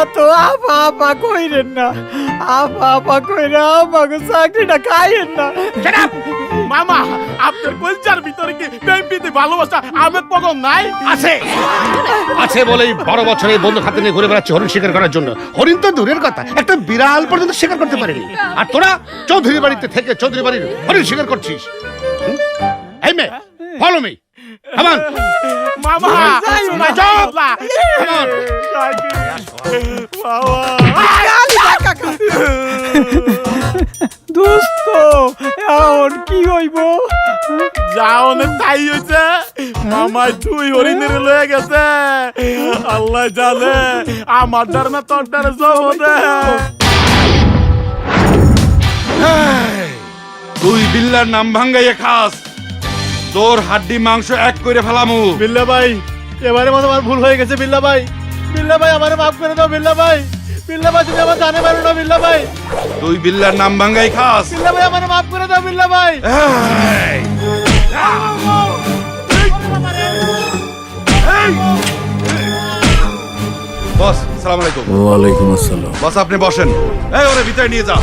এত আপা আপা কইরেন না, আপা আপা কইরা আমাকে চাকরিটা খাইয়েন না। মামা আপনার কলচার ভিতরে কি প্রেমপ্রীতি ভালোবাসা আবেগ পগম নাই? আছে আছে বলেই বড় বছরে বন্ধু হাতে নিয়ে ঘুরে বেড়াচ্ছে হরিণ শিকার করার জন্য। হরিণ তো দূরের কথা, একটা বিড়াল পর্যন্ত শিকার করতে পারেনি। আর তোরা চৌধুরী বাড়িতে থেকে চৌধুরী বাড়ির হরিণ শিকার করছিস। এই মে ফলো মি, কাম অন মামা দোস্ত এখন কি হইব? যাও না তাই হইছে, মামাই তুই হরিণের লয়ে গেছে। আল্লাহ জানে আমার ডার না তোর ডার জব দে। তুই বিল্লার নাম ভাঙ্গাইয়া খাস, তোর হাড্ডি মাংস এক করে ফেলামু। বিল্লা ভাই এবারে মতো আমার ভুল হয়ে গেছে। বিল্লা ভাই, বিল্লা ভাই আমারে মাফ করে দাও। বিল্লা ভাই, বিল্লা ভাই তুমি আমার জানে পারো না। বিল্লা ভাই, তুই বিল্লার নাম ভাঙ্গাই খাস। বিল্লা ভাই আমারে মাফ করে দাও। বিল্লা ভাই বস সালাম আলাইকুম। ওয়ালাইকুম আসসালাম। বস আপনি বসেন। এই ওরে ভিতরে নিয়ে যা।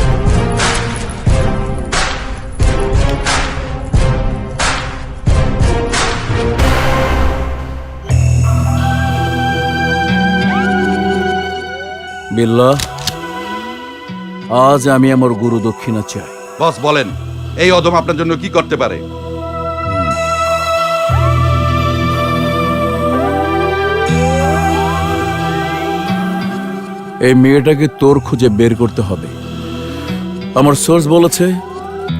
বিল্লাহ, আজ আমি আমার গুরু দক্ষিণা চাই। বস বলেন এই অদম আপনার জন্য কি করতে পারে? এই মেয়েটাকে তোর খুঁজে বের করতে হবে। আমার সোর্স বলেছে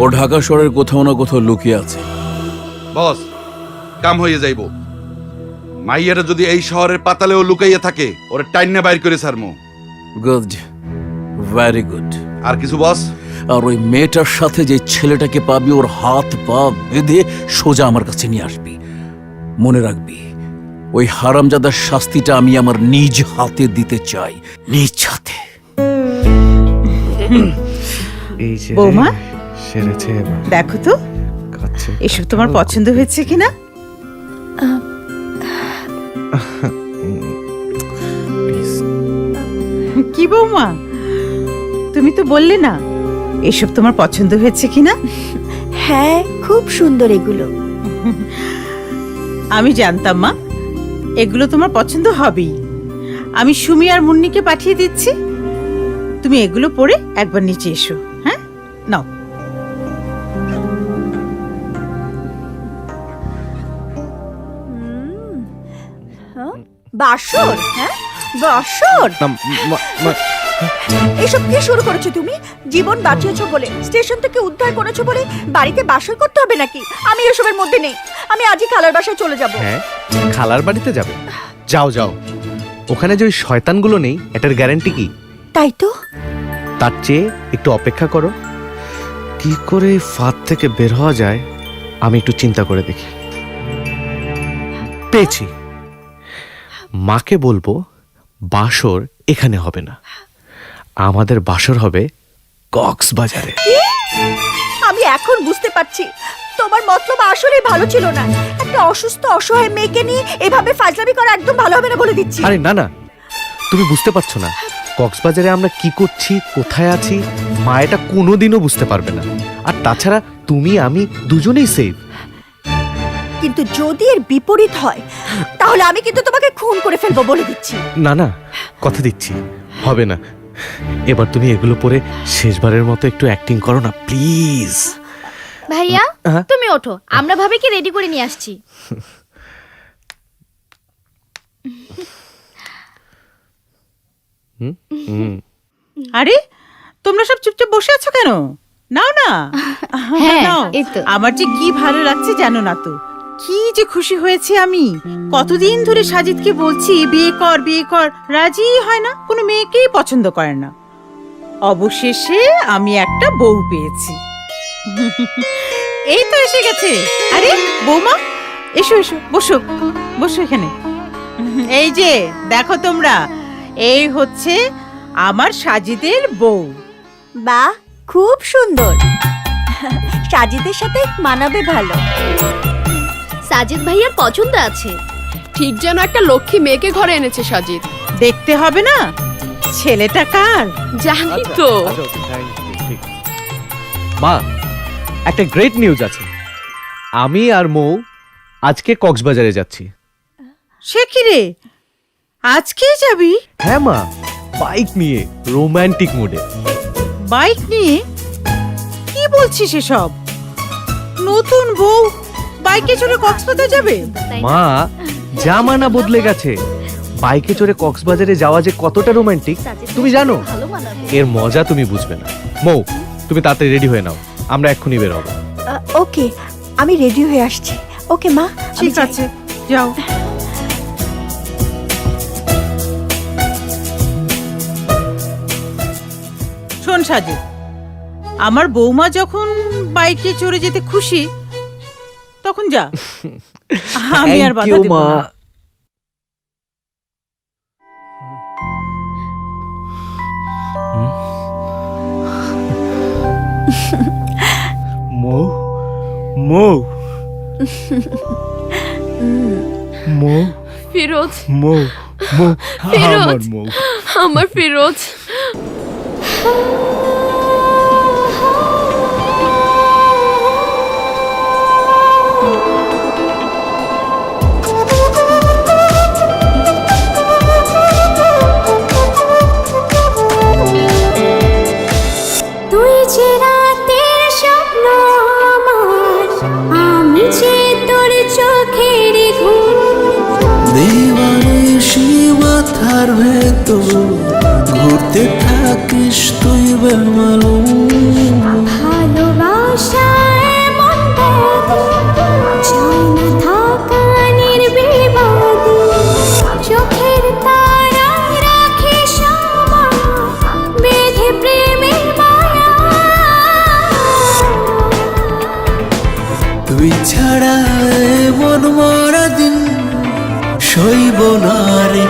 ও ঢাকা শহরের কোথাও না কোথাও লুকিয়ে আছে। বস কাম হয়ে যাইব। মাইয়ারা যদি এই শহরের পাতালেও লুকাইয়া থাকে, ওরে টাইন্না বাইর করে ছাড়মু। Good, very good. আর কিছু বস? আর ওই মেয়েটার সাথে যে ছেলেটাকে পাবি, ওর হাত পা বেঁধে সোজা আমার কাছে নিয়ে আসবি। মনে রাখবি, ওই হারামজাদার শাস্তিটা আমি আমার নিজ হাতে দিতে চাই, নিজ হাতে। এই যে বৌমা সেরেছে, দেখো তো এসব তোমার পছন্দ হয়েছে কিনা? কি বৌমা, তুমি তো বললে না এসব তোমার পছন্দ হয়েছে কিনা? হ্যাঁ, খুব সুন্দর এগুলো। আমি জানতাম মা এগুলো তোমার পছন্দ হবেই। আমি সুমি আর মুন্নিকে পাঠিয়ে দিচ্ছি, তুমি এগুলো পরে একবার নিচে এসো। হ্যাঁ নাও। বাসর? হ্যাঁ বাসর? এসব কি শুরু করেছো তুমি? জীবন বাঁচিয়েছো বলে, স্টেশন থেকে উদ্ধার করেছো বলে বাড়িতে বাসর করতে হবে নাকি? আমি এসবের মধ্যে নেই। আমি আজই খালার বাসায় চলে যাব। হ্যাঁ, খালার বাড়িতে যাবে? যাও যাও, ওখানে যে ওই শয়তানগুলো নেই এটার গ্যারান্টি কি? তাই তো। তার চেয়ে একটু অপেক্ষা করো, কি করে ফাঁদ থেকে বের হওয়া যায় আমি একটু চিন্তা করে দেখি। পেয়েছি। মাকে বলবো বাসর এখানে হবে না, আমাদের বাসর হবে কক্সবাজারে। আমি এখন বুঝতে পারছি তোমার মতলব আসলেই ভালো ছিল না। একটা অসুস্থ অসহায় মেয়েকে নিয়ে এভাবে ফাজলামি করা একদম ভালো হবে না বলে দিচ্ছি। আরে না না, তুমি বুঝতে পারছো না কক্সবাজারে আমরা কি করছি, কোথায় আছি, মা এটা কোনোদিনও বুঝতে পারবে না। আর তাছাড়া তুমি আমি দুজনেই সেফ। কিন্তু যদি এর বিপরীত হয় তাহলে আমি কিন্তু তোমাকে খুন করে ফেলবো বলে দিচ্ছি। না না, কথা দিচ্ছি হবে না। এবার তুমি এগুলো পরে শেষবারের মতো একটু অ্যাক্টিং করো না প্লিজ। ভাইয়া হ্যাঁ? তুমি ওঠো, আমরা ভাবিকে রেডি করে নিয়ে আসছি। আরে তোমরা সব চুপচাপ বসে আছো কেন? নাও না। হ্যাঁ, নাও। এই তো। আমার যে কি ভালো লাগছে জানো না তো, কি যে খুশি হয়েছে আমি। কতদিন ধরে সাজিদকে বলছি বিয়ে কর বিয়ে কর, রাজি হয় না, কোনো মেয়েকেই পছন্দ করে না। অবশেষে আমি একটা বউ পেয়েছি। এই তো এসে গেছে। আরে বৌমা, এসো এসো, বসো বসো এখানে। এই যে দেখো তোমরা, এই হচ্ছে আমার সাজিদের বউ। বাহ, খুব সুন্দর। সাজিদের সাথে মানাবে ভালো। সাজিদ ভাইয়ার পছন্দ আছে। ঠিক যেন একটা লক্ষ্মী মেয়েকে ঘরে এনেছে সাজিদ। দেখতে হবে না ছেলেটা কার? জানি তো। মা, একটা গ্রেট নিউজ আছে। আমি আর মৌ আজকে কক্সবাজারে যাচ্ছি। সে কি রে, আজকেই যাবি? হ্যাঁ মা, বাইক নিয়ে রোমান্টিক মুডে। বাইক নিয়ে? কি বলছিস এসব? নতুন বউ বাইকে চড়ে কক্সবাজার যাবে? মা, জামানা বদলে গেছে। বাইকে চড়ে কক্সবাজারে যাওয়া যে কতটা রোমান্টিক তুমি জানো? এর মজা তুমি বুঝবে না। মৌ, তুমি তাড়াতাড়ি রেডি হয়ে নাও, আমরা এক্ষুনি বের হবো। ওকে, আমি রেডি হয়ে আসছি। ওকে মা, ঠিক আছে, যাও। শোন সাজিদ, আমার বৌমা যখন বাইকে চড়ে যেতে খুশি তখন যা, আমি আর বাধা দেব না। মৌ, মৌ, মৌ, ফিরোজ, মৌ, মৌ, ফিরোজ। আমার মৌ। আমার ফিরোজ। তুই যে রাতের স্বপ্ন আমার, আমি যে তোর চোখের ঘুম। দিবানিশি মাথার ভেতর ঘুরতে থাকিস তুই বেমালুম। ভালোবাসায় মন যায় না থাকা নির্বিবাদী, চোখের তারায় রাখি সময় বেঁধে প্রেমের মায়া। তুই ছাড়া মন মরা দিন সইব না রে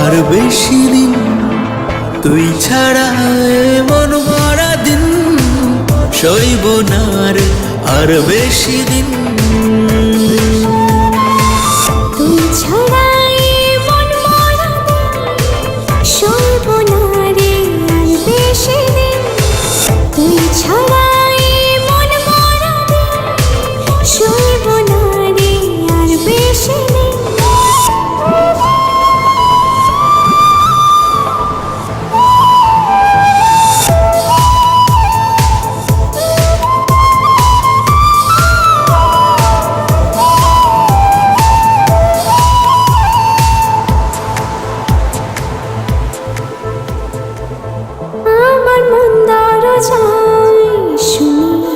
আর বেশি দিন। তুই ছাড়া মন মরা দিন সইব না রে আর বেশি দিন। তুই ছাড়াই মন মরা সইব না রে আর বেশি দিন। তুই ছাড়াই মন মরা সইব না রে আর বেশি দিন। আমার মন দরজায় শুনি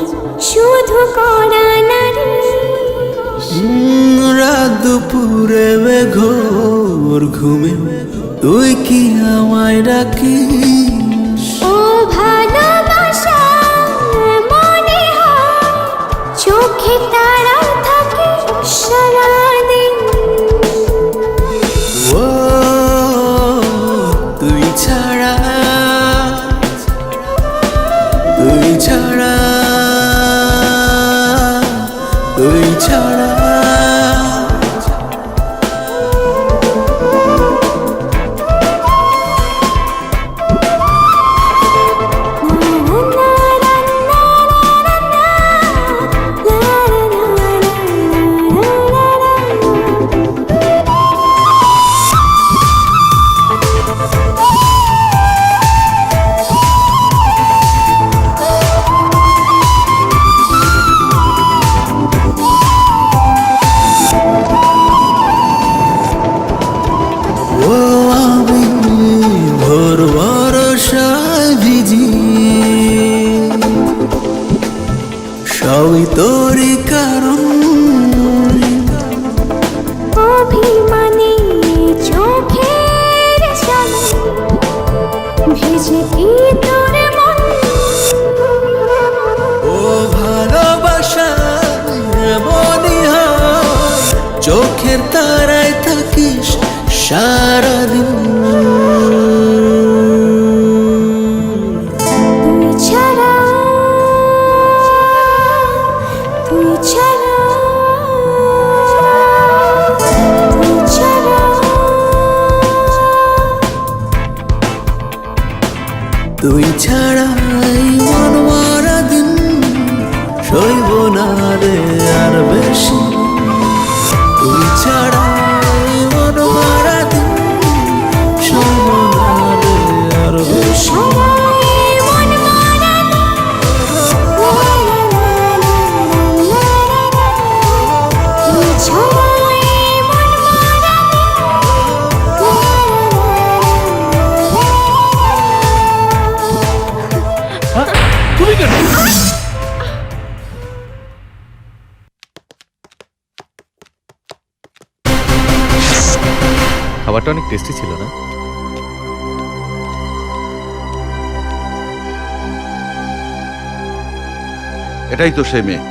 শুধু করা নারী। রাত দুপুরে ঘোর ঘুমে তুই কি আমায় ডাকিস? ও ভালোবাসা মনে হয় চোখে তারা থাকে সারাদিন। ও তুই ছাড়া, তুই ছাড়া, তুই ছাড়া। আমি তোরই কারণ অভিমানী চোখের জলে ভেজে কি তোর মন ও ভালোবাসা এমনই হয় চোখের তারায় থাকিস সারাদিন তুই ছাড়া তুই ছাড়া তুই ছাড়া তুই ছাড়া এই মন মারা দিন সইব না রে আর বেশি তুই ছাড়া এই মন মারা দিন সইব না রে আর বেশি তুমি কেন? খাবারটা অনেক টেস্টি ছিল না? এটাই তো সেই মেয়ে।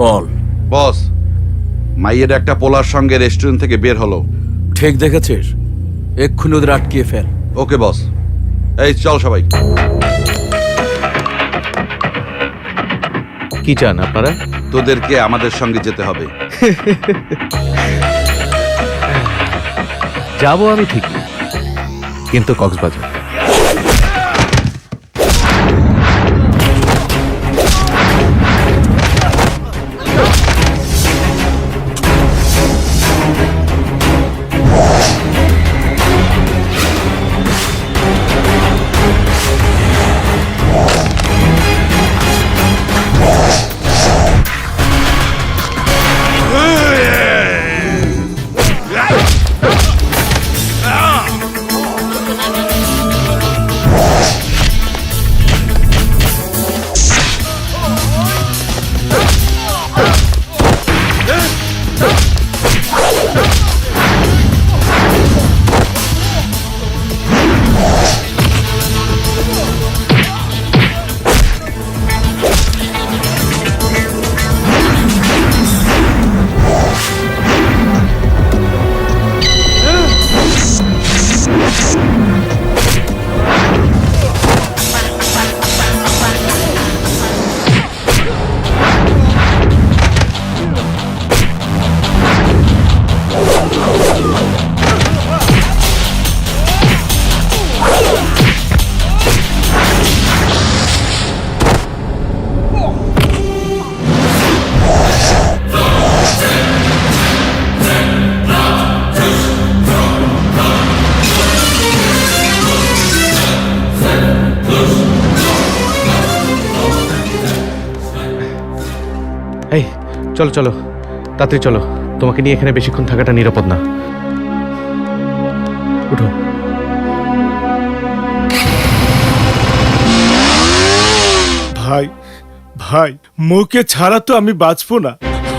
বল। বস, মাইয়ের একটা পোলার সঙ্গে রেস্টুরেন্ট থেকে বের হলো। ঠিক দেখেছিস? এক্ষুনি ওদের আটকিয়ে ফেল। ওকে বস। এই চল সবাই। কি চান আপনারা? তোদেরকে আমাদের সঙ্গে যেতে হবে। যাবো আমি ঠিকই, কিন্তু কক্সবাজার। এই চলো চলো, তাড়াতাড়ি চলো, তোমাকে নিয়ে এখানে বেশিক্ষণ থাকাটা নিরাপদ না। উঠো। ভাই ভাই, মৌকে ছাড়া তো আমি বাঁচবো না।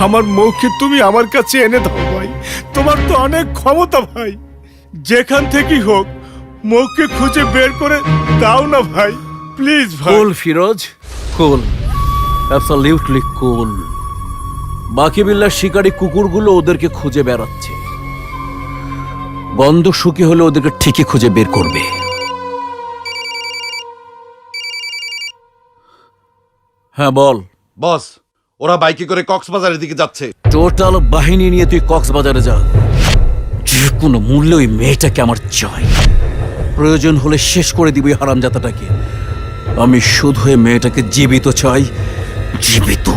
আমার মৌকে তুমি আমার কাছে এনে দাও ভাই, তোমার তো অনেক ক্ষমতা ভাই। যেখান থেকেই হোক মৌকে খুঁজে বের করে দাও না ভাই, প্লিজ ভাই। কুল ফিরোজ, কুল, অ্যাবসলিউটলি কুল। বাকি বিল্লার শিকারী কুকুরগুলো ওদেরকে খুঁজে বেড়াচ্ছে। গন্ধ শুকিয়ে হলে ওদেরকে ঠিকই খুঁজে বের করবে। হ্যাঁ বল। বস, ওরা বাইকে করে কক্সবাজারের দিকে যাচ্ছে। টোটাল বাহিনী নিয়ে তুই কক্সবাজারে যা। যে কোনো মূল্যে ওই মেয়েটাকে আমার চাই। প্রয়োজন হলে শেষ করে দিবি হারামজাতাটাকে। আমি শুধু এই মেয়েটাকে জীবিত চাই, জীবিত।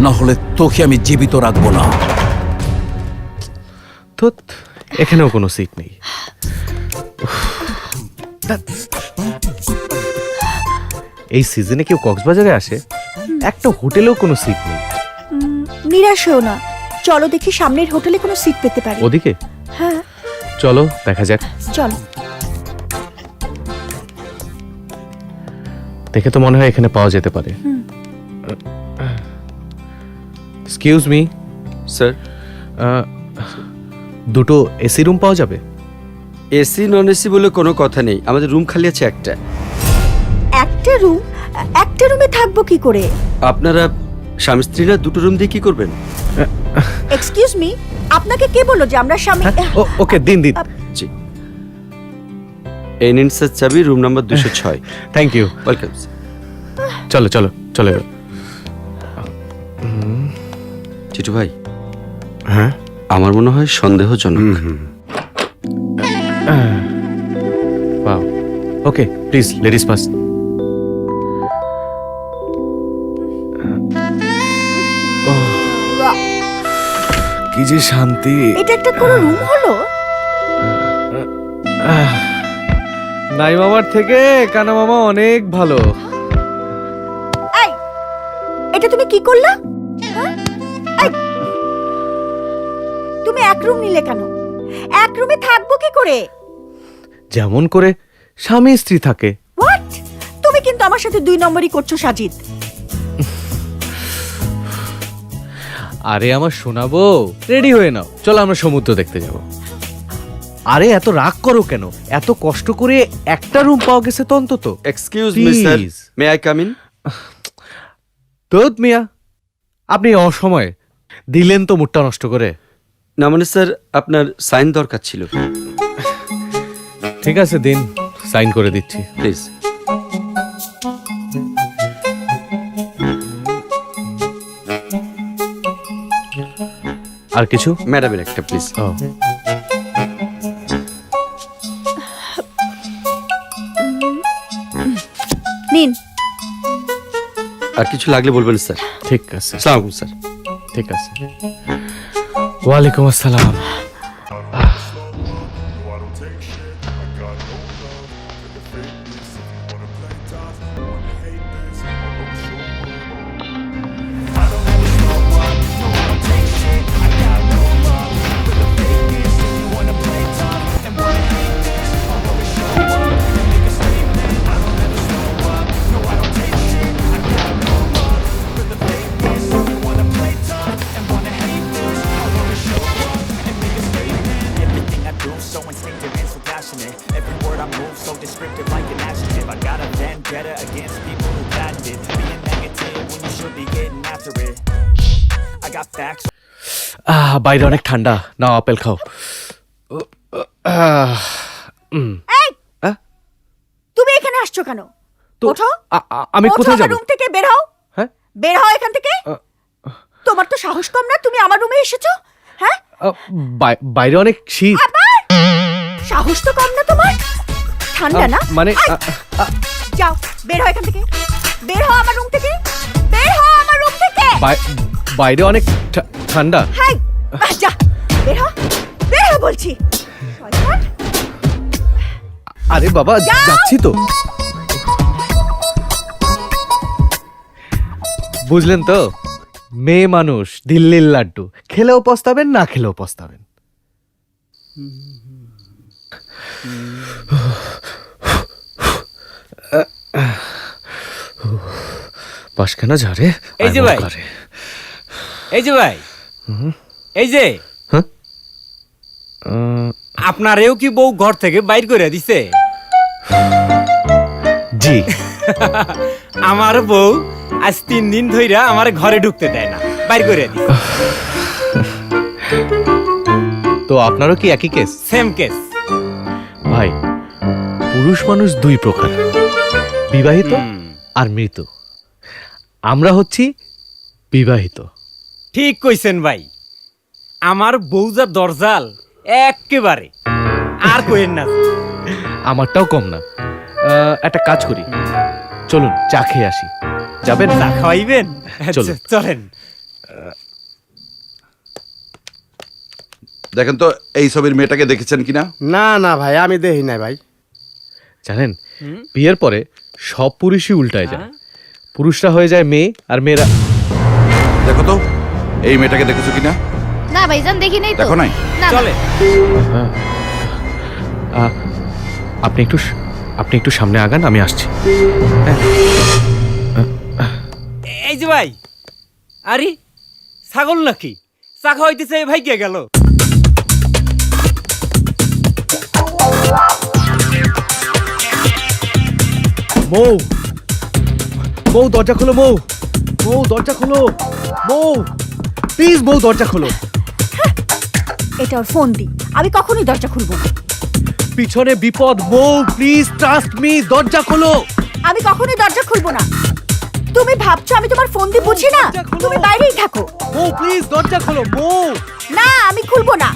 না হলে তোকে আমি জীবিত রাখবো না। তো এখানেও কোনো সিট নেই। এই সিজনে কেউ কক্সবাজারে আসে? একটা হোটেলেও কোনো সিট নেই। নিরাশ হও না, চলো দেখি সামনের হোটেলে কোনো সিট পেতে পারি। ওদিকে হ্যাঁ চলো দেখা যাক। চলো। দেখে তো মনে হয় এখানে পাওয়া যেতে পারে। এক্সকিউজ মি স্যার, দুটো এসি রুম পাওয়া যাবে? এসি নন এসি বলে কোনো কথা নেই, আমাদের রুম খালি আছে একটা। একটা রুম? একটা রুমে থাকবো কি করে? আপনারা স্বামী স্ত্রীরা দুটো রুম দিয়ে কি করবেন? এক্সকিউজ মি, আপনাকে কে বললো যে আমরা স্বামী? ওকে দিন দিন। জি, এই নিন স্যার চাবি, room number 206। Thank you. Welcome. চলো চলো চলো। চিটু ভাই, হ্যাঁ আমার মনে হয় সন্দেহজনক। Wow, okay please ladies first. কি যে শান্তি। এটা একটা কোনো রুম হলো? নাই মামার থেকে কানা মামা অনেক ভালো। এই, এটা তুমি কি করলা? হ্যাঁ? এই, তুমি এক রুম নিলে কেন? এক রুমে থাকবো কি করে? যেমন করে স্বামী স্ত্রী থাকে। হোয়াট? তুমি কিন্তু আমার সাথে 2 নম্বরই করছো সাজিদ। আরে আমার শোনাবো, রেডি হয়ে নাও, চলো আমরা সমুদ্র দেখতে যাব। আরে এত রাগ করো কেন? এত কষ্ট করে একটা রুম পাওয়া গেছে তো অন্তত। Excuse me sir, may I come in? তোত মিয়া, আপনি অসময়ে দিলেন তো মুডটা নষ্ট করে। না মানে স্যার, আপনার সাইন দরকার ছিল। ঠিক আছে দিন, সাইন করে দিচ্ছি প্লিজ। আর কিছু? ম্যাডামের একটা প্লিজ। নিন। আর কিছু লাগলে বলবেন স্যার। ঠিক আছে। আসসালামু আলাইকুম স্যার। ঠিক আছে। ওয়ালাইকুম আসসালাম। So instinctive and so passionate. Every word I move so descriptive like an adjective. I got a vendetta against people who patented being negative when you should be getting after it. I got facts. বাইরে অনেক ঠান্ডা, নাও apple খাও। এই, তুমি এখানে আসছো কেন? ওঠো। আমি কোথায় যাব? রুম থেকে বের হও। হ্যাঁ, বের হও এখান থেকে। তোমার তো সাহস কম না, তুমি আমার রুমে এসেছো? হ্যাঁ, বাইরে অনেক শীত। সাহস তো কম না তোমার? ঠান্ডা না মানে যাও, বের হও এখান থেকে। বের হও আমার রুম থেকে। বের হও আমার রুম থেকে। বাইরে অনেক ঠান্ডা। হাই, যা বের হও। বের হও বলছি। শয়তান। আরে বাবা, যাচ্ছি তো। বুঝলেন তো, মেয়ে মানুষ দিল্লির লাড্ডু, খেলেও পস্তাবেন, না খেলেও পস্তাবেন। বাসখানা ঝাড়ে। এই যে ভাই, এই যে ভাই, এই যে আপনারেও কি বউ ঘর থেকে বাইর করে দিছে? জি। আমার বউ আজ 3 দিন ধইরা আমার ঘরে ঢুকতে দেয় না, বাইর করে দিছে। তো আপনারও কি একই কেস? Same case. ভাই, পুরুষ মানুষ 2 প্রকার, বিবাহিত আর মৃত। আমরা হচ্ছি বিবাহিত। ঠিক কইছেন ভাই, আমার বউ যা দরজাল একেবারে, আর কইেন না। আমারটাও কম না। একটা কাজ করি, চলুন চা খেয়ে আসি। যাবেন? চা খাওয়াইবেন? চলেন। দেখেন তো এই ছবির মেয়েটাকে দেখেছেন কিনা? না না ভাই, আমি দেখি নাই ভাই। জানেন, বিয়ের পরে সব পুরুষই উল্টায় যায়। পুরুষরা হয়ে যায় মেয়ে, আর মেয়েরা। দেখো তো এই মেয়েটাকে দেখেছো কিনা? না ভাইজান দেখি নাই তো। দেখো নাই? না, চলে আপনি একটু সামনে আগান, আমি আসছি। এই যে ভাই, আরে ছাগল নাকি চা খাওয়াইতেছে, ভাই কে গেল? মৌ, মৌ দরজা খোলো, মৌ, মৌ দরজা খোলো, মৌ প্লিজ, মৌ দরজা খোলো। এটা ওর ফোন দি, আমি কখনোই দরজা খুলবো না। পিছনে বিপদ, মৌ প্লিজ ট্রাস্ট মি, দরজা খোলো। আমি কখনোই দরজা খুলবো না। তুমি ভাবছো আমি তোমার ফোন দিয়ে বুঝি না? তুমি বাইরেই থাকো। মৌ প্লিজ দরজা খোলো, মৌ। না, আমি খুলবো না।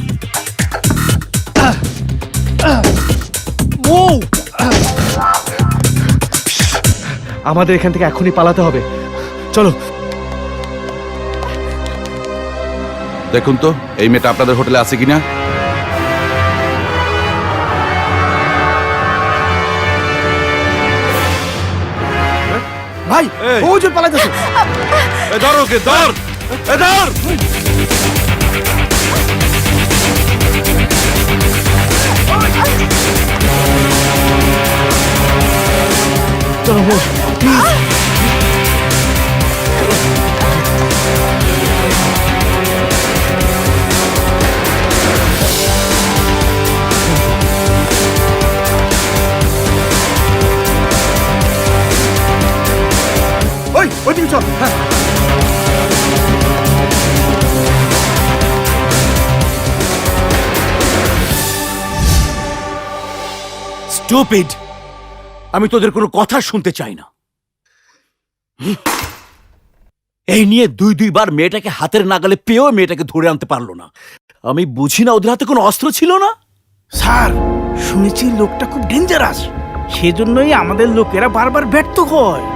মৌ, আমাদের এখান থেকে এখনই পালাতে হবে, চলো। দেখুন তো এই মেয়েটা আপনাদের হোটেলে আছে কিনা। ভাই, ও যে পালাইতেছে। ধর ওকে, ধর, ধর। চলো মৌ, প্লিজ। ওই দিকে চল। হ্যাঁ, স্টুপিড, আমি তোদের কোনো কথা শুনতে চাই না। এই নিয়ে দুইবার মেয়েটাকে হাতের নাগালে পেয়েও মেয়েটাকে ধরে আনতে পারলো না। আমি বুঝি না ওদের হাতে কোনো অস্ত্র ছিল না। স্যার, শুনেছি লোকটা খুব ডেঞ্জারাস, সেজন্যই আমাদের লোকেরা বারবার ব্যর্থ হয়।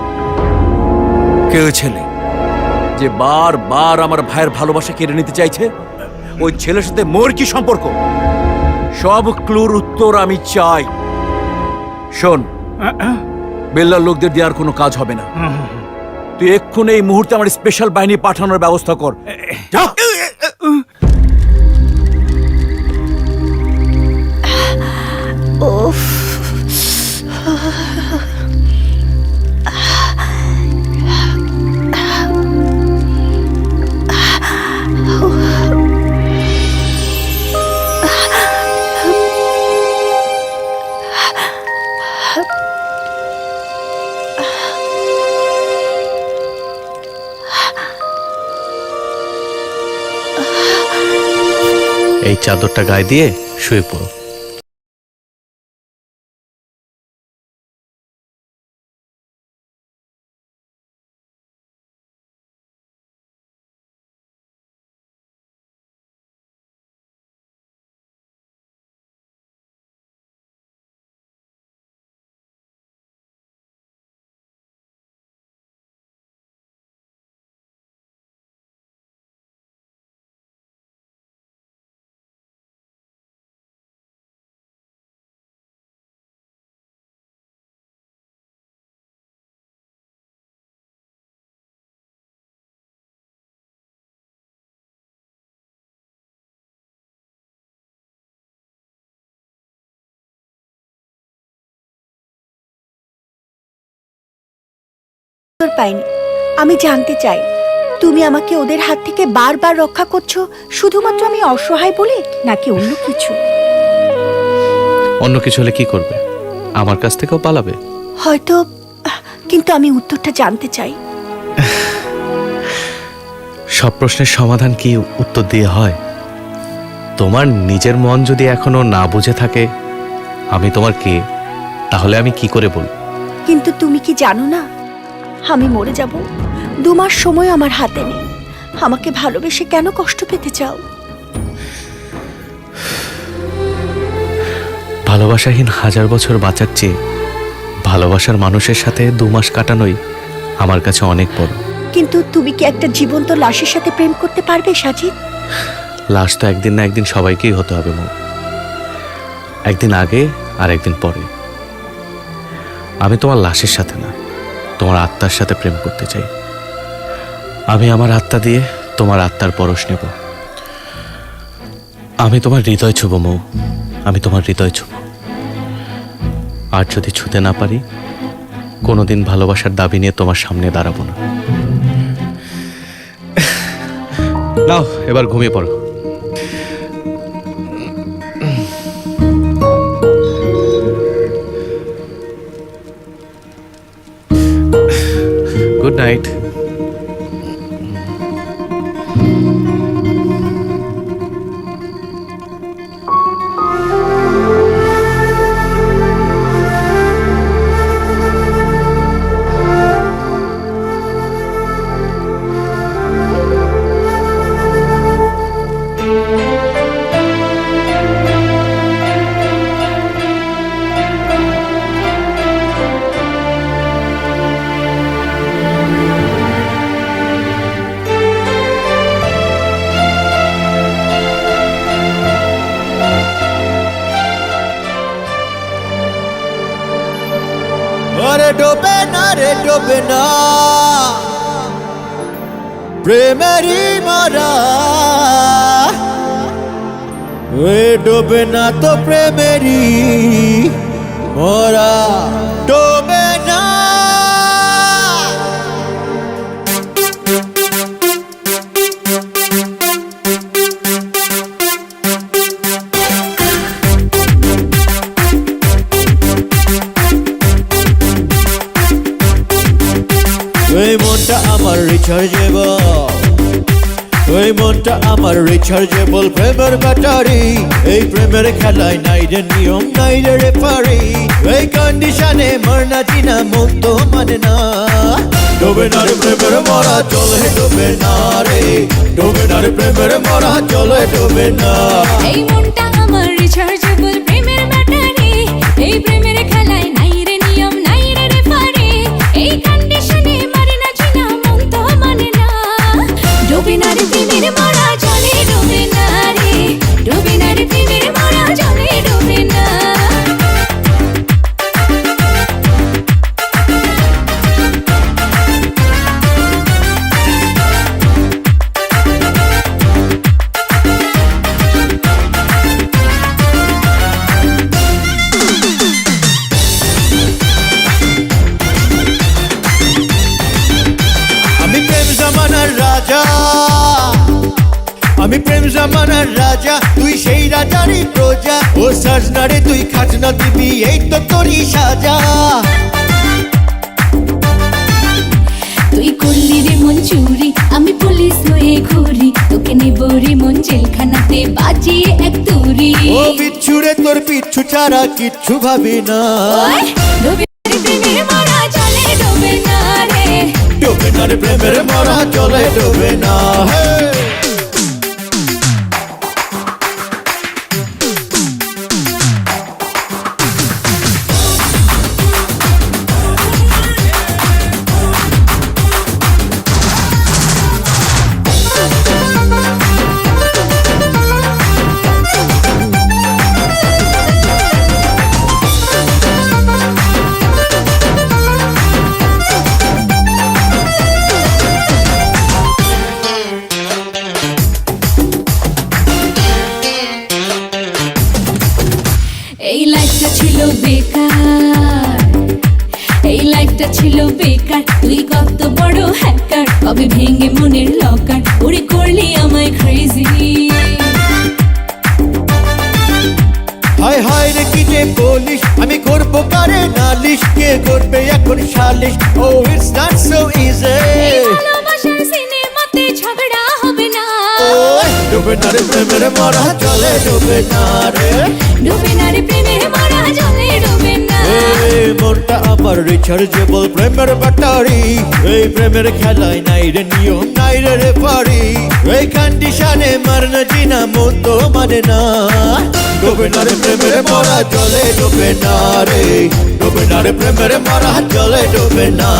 কেউ ছেলে যে বারবার আমার ভাইয়ের ভালোবাসা কেড়ে নিতে চাইছে, ওই ছেলের সাথে মোর কি সম্পর্ক? সব ক্লুর উত্তর আমি চাই। শোন, বেল্লার লোকদের দেওয়ার কোনো কাজ হবে না। তুই এক্ষুনি এই মুহূর্তে আমার স্পেশাল বাহিনী পাঠানোর ব্যবস্থা কর। যা। উফ, এই চাদরটা গায়ে দিয়ে শুয়ে পড়ো। পাইনি। আমি জানতে চাই তুমি আমাকে ওদের হাত থেকে বারবার রক্ষা করছো শুধুমাত্র আমি অসহায় বলে, নাকি অন্য কিছু? অন্য কিছু হলে কি করবে? আমার কাছ থেকেও পালাবে হয়তো, কিন্তু আমি উত্তরটা জানতে চাই। সব প্রশ্নের সমাধান কি উত্তর দিয়ে হয়? তোমার নিজের মন যদি এখনো না বুঝে থাকে আমি তোমার কে, তাহলে আমি কি করে বলবো? কিন্তু তুমি কি জানো না আমি মরে যাব? 2 মাস সময় আমার হাতে নেই। আমাকে ভালোবেসে কেন কষ্ট পেতে চাও? ভালোবাসাহীন 1000 বছর বাঁচার চেয়ে ভালোবাসার মানুষের সাথে 2 মাস কাটানোই আমার কাছে অনেক বড়। কিন্তু তুমি কি একটা জীবন্ত লাশের সাথে প্রেম করতে পারবে সাজিদ? লাশ তো একদিন না একদিন সবাইকেই হতে হবে মৌ। একদিন আগে আর একদিন পরে। আমি তোমার লাশের সাথে না, তোমার আত্মার সাথে প্রেম করতে চাই। আমি আমার আত্মা দিয়ে তোমার আত্মার পরশ নেব। আমি তোমার হৃদয় ছুব মৌ, আমি তোমার হৃদয় ছুব। আর যদি ছুতে না পারি, কোনোদিন ভালোবাসার দাবি নিয়ে তোমার সামনে দাঁড়াবো না। নাও এবার ঘুমিয়ে পড়ো। Good night. আরে ডোবে না রে ডোবে না প্রেমেরই মারা, এ ডোবে না তো প্রেমেরই মরা, ডোবে না। ওই মনটা আমার রিচার্জেবল, ওই মনটা আমার রিচার্জেবল প্রেমের ব্যাটারি, এই প্রেমের খেলায় নাই রে নিয়ম নাই রে রেফারি, এই কন্ডিশনে মরনা জিনা মন তো মানে না, ডোবে না রে প্রেমের মরা চলে ডোবে না রে, ডোবে না রে প্রেমের মরা চলে ডোবে না। এই মনটা আমার রিচার্জেবল প্রেমের ব্যাটারি, এই প্রেমের খেলায় নাই রে নিয়ম নাই রে রেফারি, এই কন্ডিশনে মরনা জিনা মন তো মানে না, ডোবে না রে প্রেমের মরা চলে ডোবে না রে, ডোবে না রে প্রেমের মরা চলে ডোবে না। আমি প্রেম জামানার রাজা, আমি প্রেম জামানার রাজা, তুই সেই রাজারই প্রজা, ও সাজনা রে তুই খাজনা দিবি এই তো তোরই সাজা। তুই করলি রে মন চুরি, আমি পুলিশ হয়ে ঘুরি, তোকে নেব রে মন জেলখানাতে বাজিয়ে এক তুরি। ও বিচ্ছুরে তোর পিচ্ছু ছাড়া কিচ্ছু ভাবি না, ডোবে না রে প্রেমের মরা চলে ডোবে না রে, ডোবে না রে প্রেমের মরা চলে ডোবে না। হে এই লাইফটা ছিল বেকার, এই লাইফটা ছিল বেকার, তুই কত বড় হ্যাকার, কবে ভেঙে মনের লকার, ওরে করলি আমায় ক্রেজি। হায় হায় রে কি যে বলিস, আমি করবো কারে নালিশ, কে করবে এখন সালিশ, ও ইটস নট সো ইজি। ভালোবাসার সিনেমাতে ঝগড়া হবে না, ডোবে না রে প্রেমের মরা চলে ডোবে না রে, ডোবে না রে প্রেমের মরা চলে ডোবে না। এই মনটা আমার রিচার্জেবল প্রেমের ব্যাটারি, এই প্রেমের খেলায় নাই রে নিয়ম নাই রে রেফারি, এই কন্ডিশনে মরনা জিনা মন তো মানে না, ডোবে না রে প্রেমের মরা চলে ডোবে না রে, ডোবে না রে প্রেমের মরা চলে ডোবে না।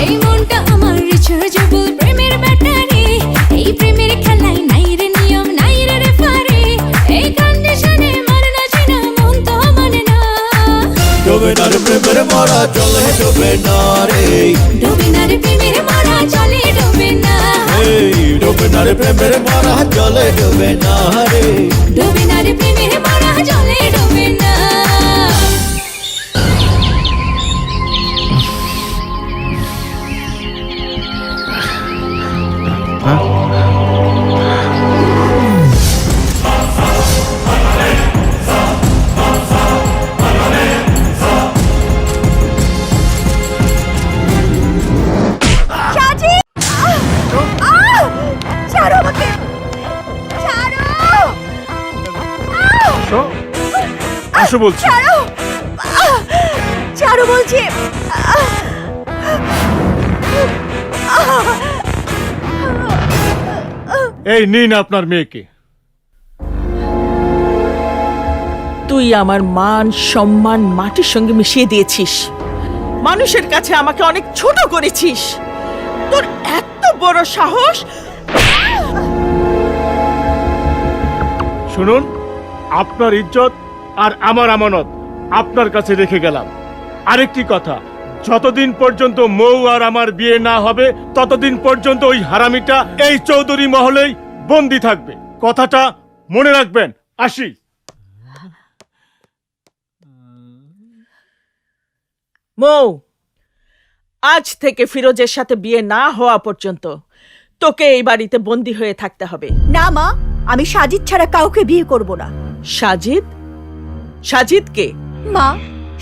এই মনটা আমার রিচার্জেবল প্রেমের ব্যাটারি, এই প্রেমের খেলায় নাই রে নিয়ম নাই রে রেফারি, এই কন্ডিশনে মরনা জিনা মন তো মানে না, ডোবে না রে প্রেমের মরা চলে ডোবে না রে, ডোবে না রে প্রেমের মরা চলে ডোবে না, এই ডোবে না রে আরে প্রেমের মরা জলে ডুবে না রে ডুবে না রে প্রেমের মরা জলে ডুবে না সাজিদ! ছাড়ো আমাকে! ছাড়ো! আসো বলছি। ছাড়ো! ছাড়ো বলছি! এই নিন আপনার মেয়েকে। তুই আমার মান সম্মান মাটির সঙ্গে মিশিয়ে দিয়েছিস, মানুষের কাছে আমাকে অনেক ছোট করেছিস। তোর এত বড় সাহস! শুনুন, আপনার ইজ্জত আর আমার আমানত আপনার কাছে রেখে গেলাম। আরেকটি কথা, যতদিন পর্যন্ত মৌ আর আমার বিয়ে না হবে ততদিন পর্যন্ত ওই হারামিটা এই চৌধুরী মহলেই বন্দি থাকবে। কথাটা মনে রাখবেন। আসি। মৌ, আজ থেকে ফিরোজের সাথে বিয়ে না হওয়া পর্যন্ত তোকে এই বাড়িতে বন্দি হয়ে থাকতে হবে। না মা, আমি সাজিদ ছাড়া কাউকে বিয়ে করব না। সাজিদ? সাজিদ কে? মা,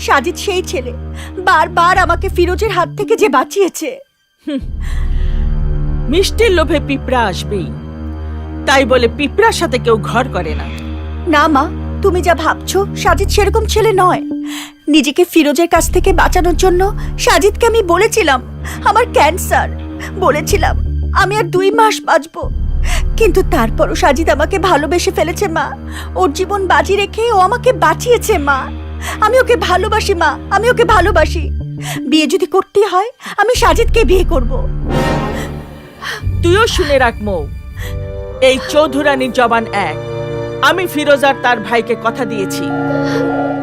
সাজিদ সেই ছেলে বারবার আমাকে ফিরোজের হাত থেকে যে বাঁচিয়েছে। মিষ্টির লোভে পিঁপড়া আসবেই, তাই বলে পিঁপড়ার সাথে কেউ ঘর করে না। না মা, তুমি যা ভাবছো সাজিদ সেরকম ছেলে নয়। নিজেকে ফিরোজের কাছ থেকে বাঁচানোর জন্য সাজিদকে আমি বলেছিলাম আমার ক্যান্সার, বলেছিলাম আমি আর 2 মাস বাঁচবো, কিন্তু তারপরও সাজিদ আমাকে ভালোবেসে ফেলেছে মা। ওর জীবন বাজি রেখে ও আমাকে বাঁচিয়েছে মা। আমি ওকে ভালোবাসি মা, আমি ওকে ভালোবাসি। বিয়ে যদি করতে হয় আমি সাজিদকে বিয়ে করব। তুইও শুনে রাখ মৌ, এই চৌধুরানীর জবান এক। আমি ফিরোজ আর তার ভাইকে কথা দিয়েছি,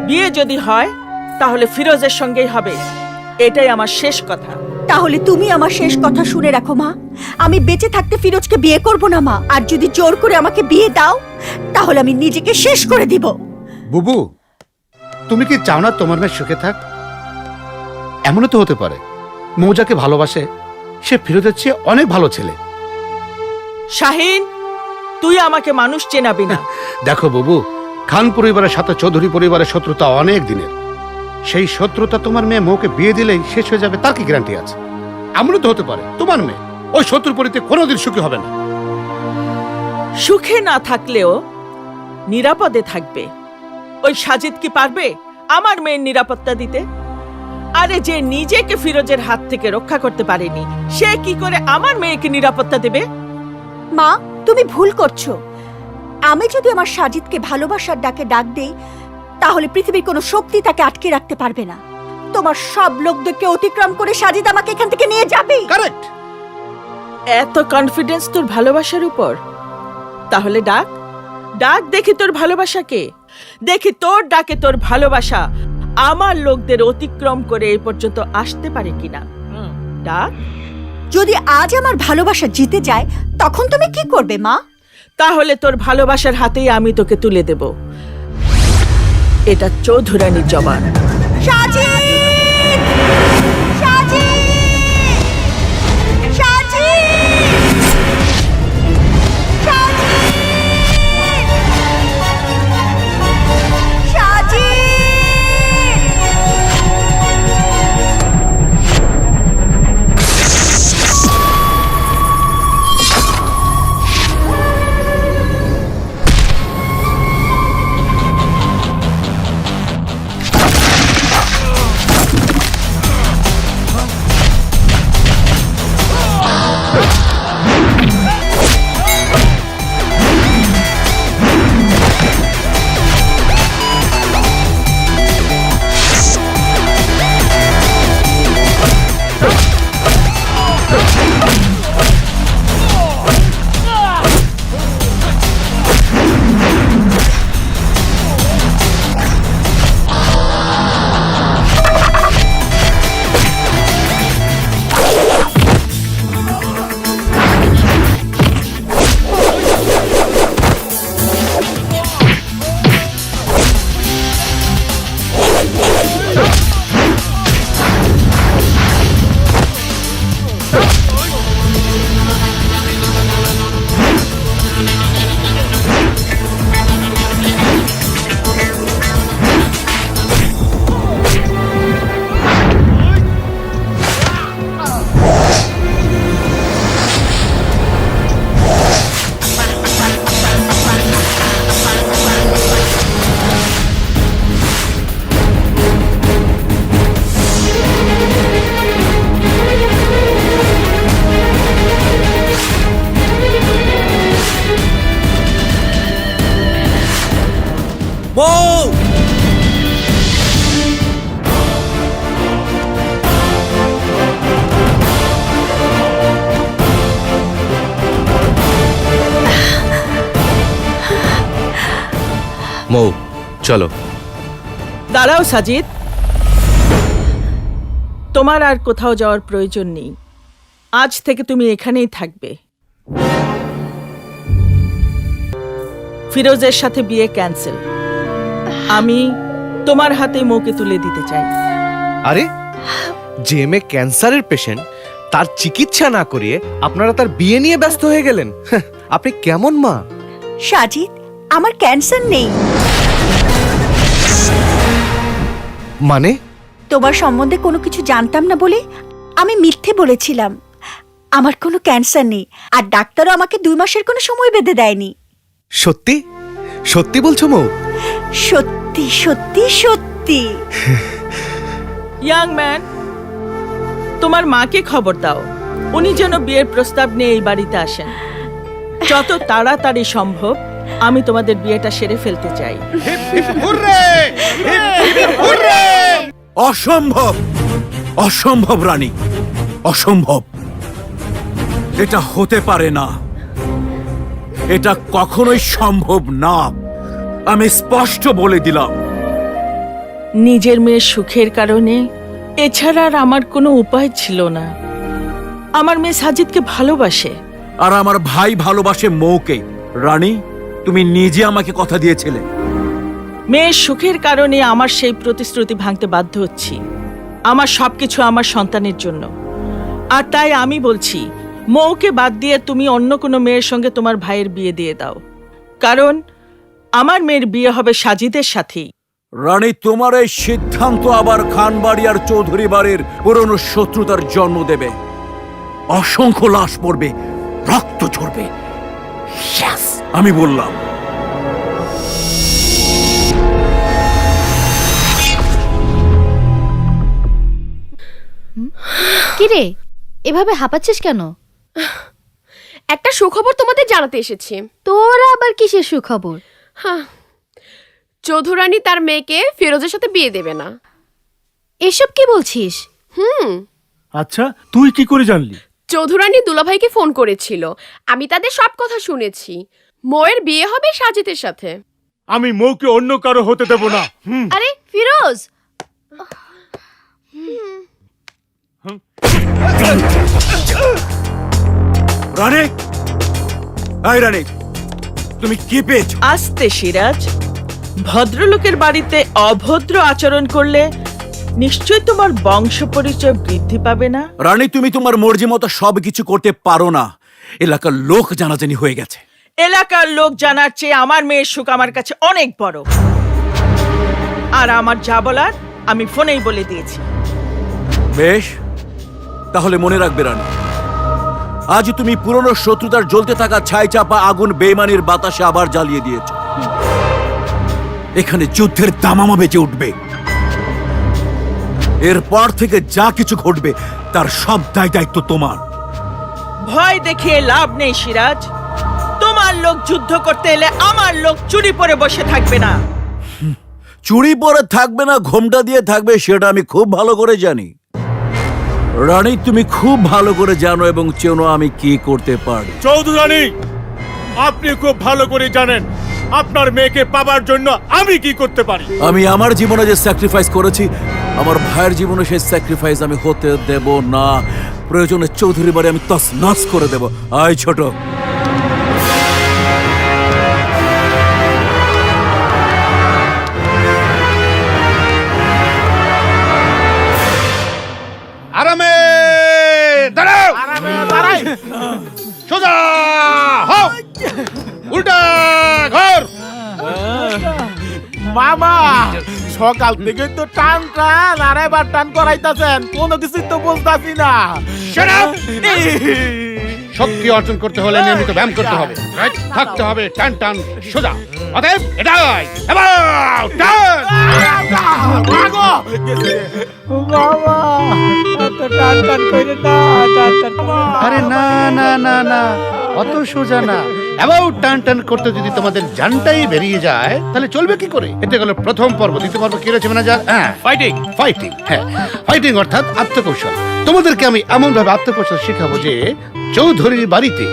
বিয়ে যদি হয় তাহলে ফিরোজের সঙ্গেই হবে। এটাই আমার শেষ কথা। তাহলে তুমি আমার শেষ কথা শুনে রাখো মা, আমি বেঁচে থাকতে ফিরোজকে বিয়ে করব না মা। আর যদি জোর করে আমাকে বিয়ে দাও তাহলে আমি নিজেকে শেষ করে দিব। বুবু, তুমি কি চাও না তোমার মেয়ে সুখে থাক? এমনও তো হতে পারে মৌজাকে ভালোবাসে, সে ফিরোজের চেয়ে অনেক ভালো ছেলে। শাহিন, তুই আমাকে মানুষ চেনাবি না। দেখো বুবু, খান পরিবারের সাথে চৌধুরী পরিবারের শত্রুতা অনেক দিনের। সেই শত্রুতা তোমার মেয়ে মৌকে বিয়ে দিলেই শেষ হয়ে যাবে, তার কি গ্যারান্টি আছে? এমনও তো হতে পারে তোমার মেয়ে ওই শত্রুর পরিতে কোনোদিন সুখী হবে না। সুখে না থাকলেও নিরাপদে থাকবে। ওই সাজিদ কি পারবে আমার মেয়ের নিরাপত্তা দিতে? আরে যে নিজেকে ফিরোজের হাত থেকে রক্ষা করতে পারেনি, সে কি করে আমার মেয়েকে নিরাপত্তা দেবে? মা, তুমি ভুল করছো। আমি যদি আমার সাজিদকে ভালোবাসার ডাকে ডাক দেই তাহলে পৃথিবীর কোনো শক্তি তাকে আটকে রাখতে পারবে না। তোমার সব লোকদেরকে অতিক্রম করে সাজিদ আমাকে এখান থেকে নিয়ে যাবে। কারেক্ট। এত কনফিডেন্স তোর ভালোবাসার উপর? তাহলে ডাক, ডাক দেখি তোর ভালোবাসাকে, দেখি তোর ডাকে তোর ভালোবাসা আমার লোকদের অতিক্রম করে এই পর্যন্ত আসতে পারে কিনা। ডাক। যদি আজ আমার ভালোবাসা জিতে যায় তখন তুমি কি করবে মা? তাহলে তোর ভালোবাসার হাতেই আমি তোকে তুলে দেব। এটা চৌধুরানীর জবান। সাজিদ! সাজিদ! সাজিদ! মৌ চলো। দাঁড়াও সাজিদ, তোমার আর কোথাও যাওয়ার প্রয়োজন নেই। আজ থেকে তুমি এখানেই থাকবে। ফিরোজের সাথে বিয়ে ক্যান্সেল। আমি তোমার হাতে মৌকে তুলে দিতে চাই। আরে যে মেয়ে ক্যান্সারের পেশেন্ট, তার চিকিৎসা না করিয়ে আপনারা তার বিয়ে নিয়ে ব্যস্ত হয়ে গেলেন। আপনি কেমন মা? সাজিদ, আমার ক্যান্সার নেই। মানে? তোমার সম্বন্ধে কোনো কিছু জানতাম না বলে আমি মিথ্যে বলেছিলাম। আমার কোনো ক্যান্সার নেই, আর ডাক্তারও আমাকে 2 মাসের কোনো সময় বেঁধে দেয়নি। সত্যি সত্যি বলছো মৌ? সত্যি সত্যি সত্যি। ইয়াং ম্যান, তোমার মাকে খবর দাও, উনি যেন বিয়ের প্রস্তাব নিয়ে এই বাড়িতে আসেন। যত তাড়াতাড়ি সম্ভব আমি তোমাদের বিয়েটা সেরে ফেলতে চাই। অসম্ভব, অসম্ভব রানী, অসম্ভব। এটা হতে পারে না, এটা কখনোই সম্ভব না। আমি স্পষ্ট বলে দিলাম। নিজের মেয়ের সুখের কারণে এছাড়া আর আমার কোনো উপায় ছিল না। আমার মেয়ে সাজিদকে ভালোবাসে, আর আমার ভাই ভালোবাসে মৌকে। রানী, তুমি নিজে আমাকে কথা দিয়েছিলে। মেয়ের সুখের কারণে আমার সেই প্রতিশ্রুতি ভাঙতে বাধ্য হচ্ছি। আমার সবকিছু আমার সন্তানের জন্য। আর তাই আমি বলছি, মৌকে বাদ দিয়ে তুমি অন্য কোনো মেয়ের সঙ্গে তোমার ভাইয়ের বিয়ে দিয়ে দাও, কারণ আমার মেয়ের বিয়ে হবে সাজিদের সাথেই। রানী, তোমার এই সিদ্ধান্ত আবার খানবাড়ি আর চৌধুরী বাড়ির পুরনো শত্রুতার জন্ম দেবে। অসংখ্য লাশ পড়বে, রক্ত ঝরবে। আমি বললাম। কিরে, এভাবে হাঁপাচ্ছিস কেন? একটা সুখবর তোমাদের জানাতে এসেছি। তোরা আবার কিসের সুখবর? চৌধুরানী তার মেয়েকে ফিরোজের সাথে বিয়ে দেবে না। এসব কি বলছিস? আচ্ছা, তুই কি করে জানলি? চৌধুরানী দুলাভাইকে ফোন করেছিল, আমি তাদের সব কথা শুনেছি। মৌয়ের বিয়ে হবে সাজিদের সাথে। আমি মৌকে অন্য কারো হতে দেব না। আরে ফিরোজ, রানী, এই রানী, তুমি কি পেয়েছো? আস্তে সিরাজ, ভদ্রলোকের বাড়িতে অভদ্র আচরণ করলে নিশ্চয় তোমার বংশ পরিচয় বৃদ্ধি পাবে না। রানী, তুমি তোমার মর্জি মতো সবকিছু করতে পারো না। এলাকার লোক জানাজানি হয়ে গেছে। এলাকার লোক জানার চেয়ে আমার মেয়ের সুখ আমার কাছে অনেক বড়। আর আমার যা বলার আমি ফোনেই বলে দিয়েছি। বেশ, তাহলে মনে রাখবে রানী, আজ তুমি পুরনো শত্রুতার জ্বলতে থাকা ছাই চাপা আগুন বেইমানির বাতাসে আবার জ্বালিয়ে দিয়েছ। এখানে যুদ্ধের দামামা বেজে উঠবে। এরপর থেকে যা কিছু ঘটবে তার সব দায়িত্ব তোমার। ভয় দেখিয়ে লাভ নেই সিরাজ। তোমার লোক যুদ্ধ করতে এলে আমার লোক চুরি পরে বসে থাকবে না। চুরি পরে থাকবে না, ঘোমটা দিয়ে থাকবে, সেটা আমি খুব ভালো করে জানি। রানী, তুমি খুব ভালো করে জানো এবং চেনো আমি কি করতে পারি। চৌধুরানী, আপনি খুব ভালো করে জানেন আপনার মেয়েকে পাবার জন্য আমি কি করতে পারি। আমি আমার জীবনে যে স্যাক্রিফাইস করেছি, আমার ভাইয়ের জীবনে সেই স্যাক্রিফাইস আমি হতে দেব না। প্রয়োজনে চৌধুরী বাড়ি আমি তছনছ করে দেব। আয় ছোট। আরামে দাঁড়াও, সোজা হও, উল্টা ঘর। মামা, সকাল থেকে তো টান টান আর এবার টান করাইতাছেন, কোনো কিছু তো বুঝতাছি না। Shut up! শক্তি অর্জন করতে হলে নিয়মিত ব্যায়াম করতে হবে, রাইট থাকতে হবে, টান টান সোজা। অতএব এটাই about টান। মাগো, মামা, এত টান টান কইরে না, টান টান। আরে না না না না, অত সোজা না। অ্যাবাউট টান টান করতে যদি তোমাদের জানটাই বেরিয়ে যায় তাহলে চলবে কি করে? এটা গেল প্রথম পর্ব। দ্বিতীয় পর্ব কি রয়েছে ম্যানেজার? ফাইটিং। ফাইটিং, হ্যাঁ, ফাইটিং অর্থাৎ আত্মকৌশল। তোমাদেরকে আমি এমন ভাবে আত্মকৌশল শেখাবো যে চৌধুরীর বাড়িতে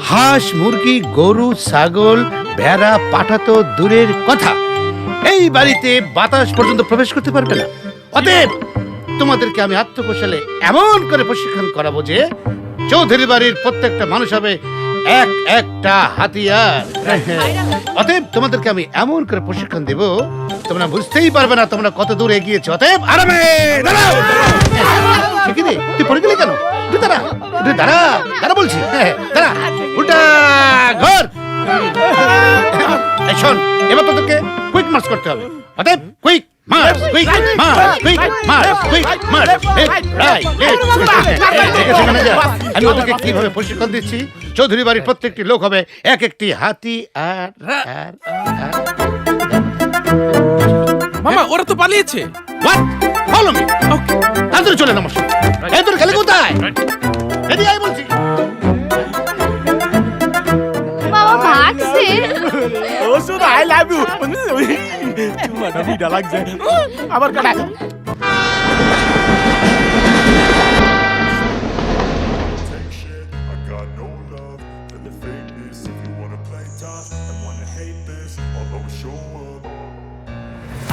হাঁস, মুরগি, গরু, ছাগল, ভেড়া, পাঠা তো দূরের কথা, এই বাড়িতে বাতাস পর্যন্ত প্রবেশ করতে পারবে না। অতএব তোমাদেরকে আমি আত্মকৌশলে এমন করে প্রশিক্ষণ করাবো যে চৌধুরী বাড়ির প্রত্যেকটা মানুষ হবে এক একটা হাতিয়ার। অতএব তোমাদেরকে আমি এমন করে প্রশিক্ষণ দেব তোমরা বুঝতেই পারবে না তোমরা কত দূর এগিয়েছো। অতএব আরামে দাঁড়াও। কি রে, তুই পড়ে গেলি কেন? তুই দাঁড়া, তুই দাঁড়া, দাঁড়া বলছি। দাঁড়া, উল্টা ঘর। এই শোন, এবার তোদেরকে কুইক মার্চ করতে হবে। অতএব quick March, quick March, quick March, quick March. আমি ওদেরকে কিভাবে প্রশিক্ষণ দিচ্ছি? চৌধুরী বাড়ির প্রত্যেকটি লোক হবে এক একটি হাতি। আর মামা ওরা তো পালিয়েছে। হোয়াট? Follow me. ওকে, তাড়াতাড়ি চলে নাও আমার সাথে। এই তোর গেলে কোথায়? এদিকে আয় বলছি। বাবা ভাগছে। ও শুধু আই লাভ ইউ চুমাটা বিডা লাগছে আবার কাটা।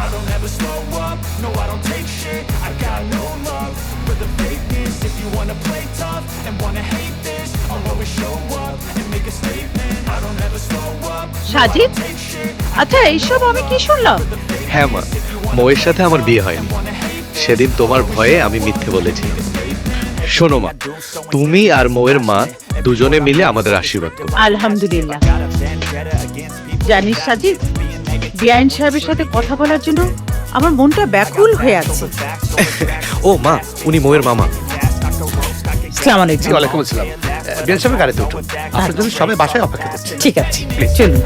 I don't ever slow up, no I don't take shit. I got no love for the fakeness. If you wanna play tough and wanna hate this, I'll always show up and make a statement. I don't ever slow up. Sajid, আচ্ছা এইসব আমি কি শুনলাম? হ্যাঁ মা, মৌয়ের সাথে আমার বিয়ে হয়নি। সেদিন তোমার ভয়ে আমি মিথ্যে বলেছি। শোনো মা, তুমি আর মৌয়ের মা দুজনে মিলে আমাদের আশীর্বাদ করো। আলহামদুলিল্লাহ। জানিস সাজিদ, বিআইন সাহেবের সাথে কথা বলার জন্য আমার মনটা ব্যাকুল হয়ে আছে। ও মা, উনি মৌয়ের মামা। আসসালামু আলাইকুম। ওয়ালাইকুম আসসালাম। বিয়ান সাহেবের গাড়িতে উঠুন, আপনার জন্য সবাই বাসায় অপেক্ষা করছে। ঠিক আছে, চলুন।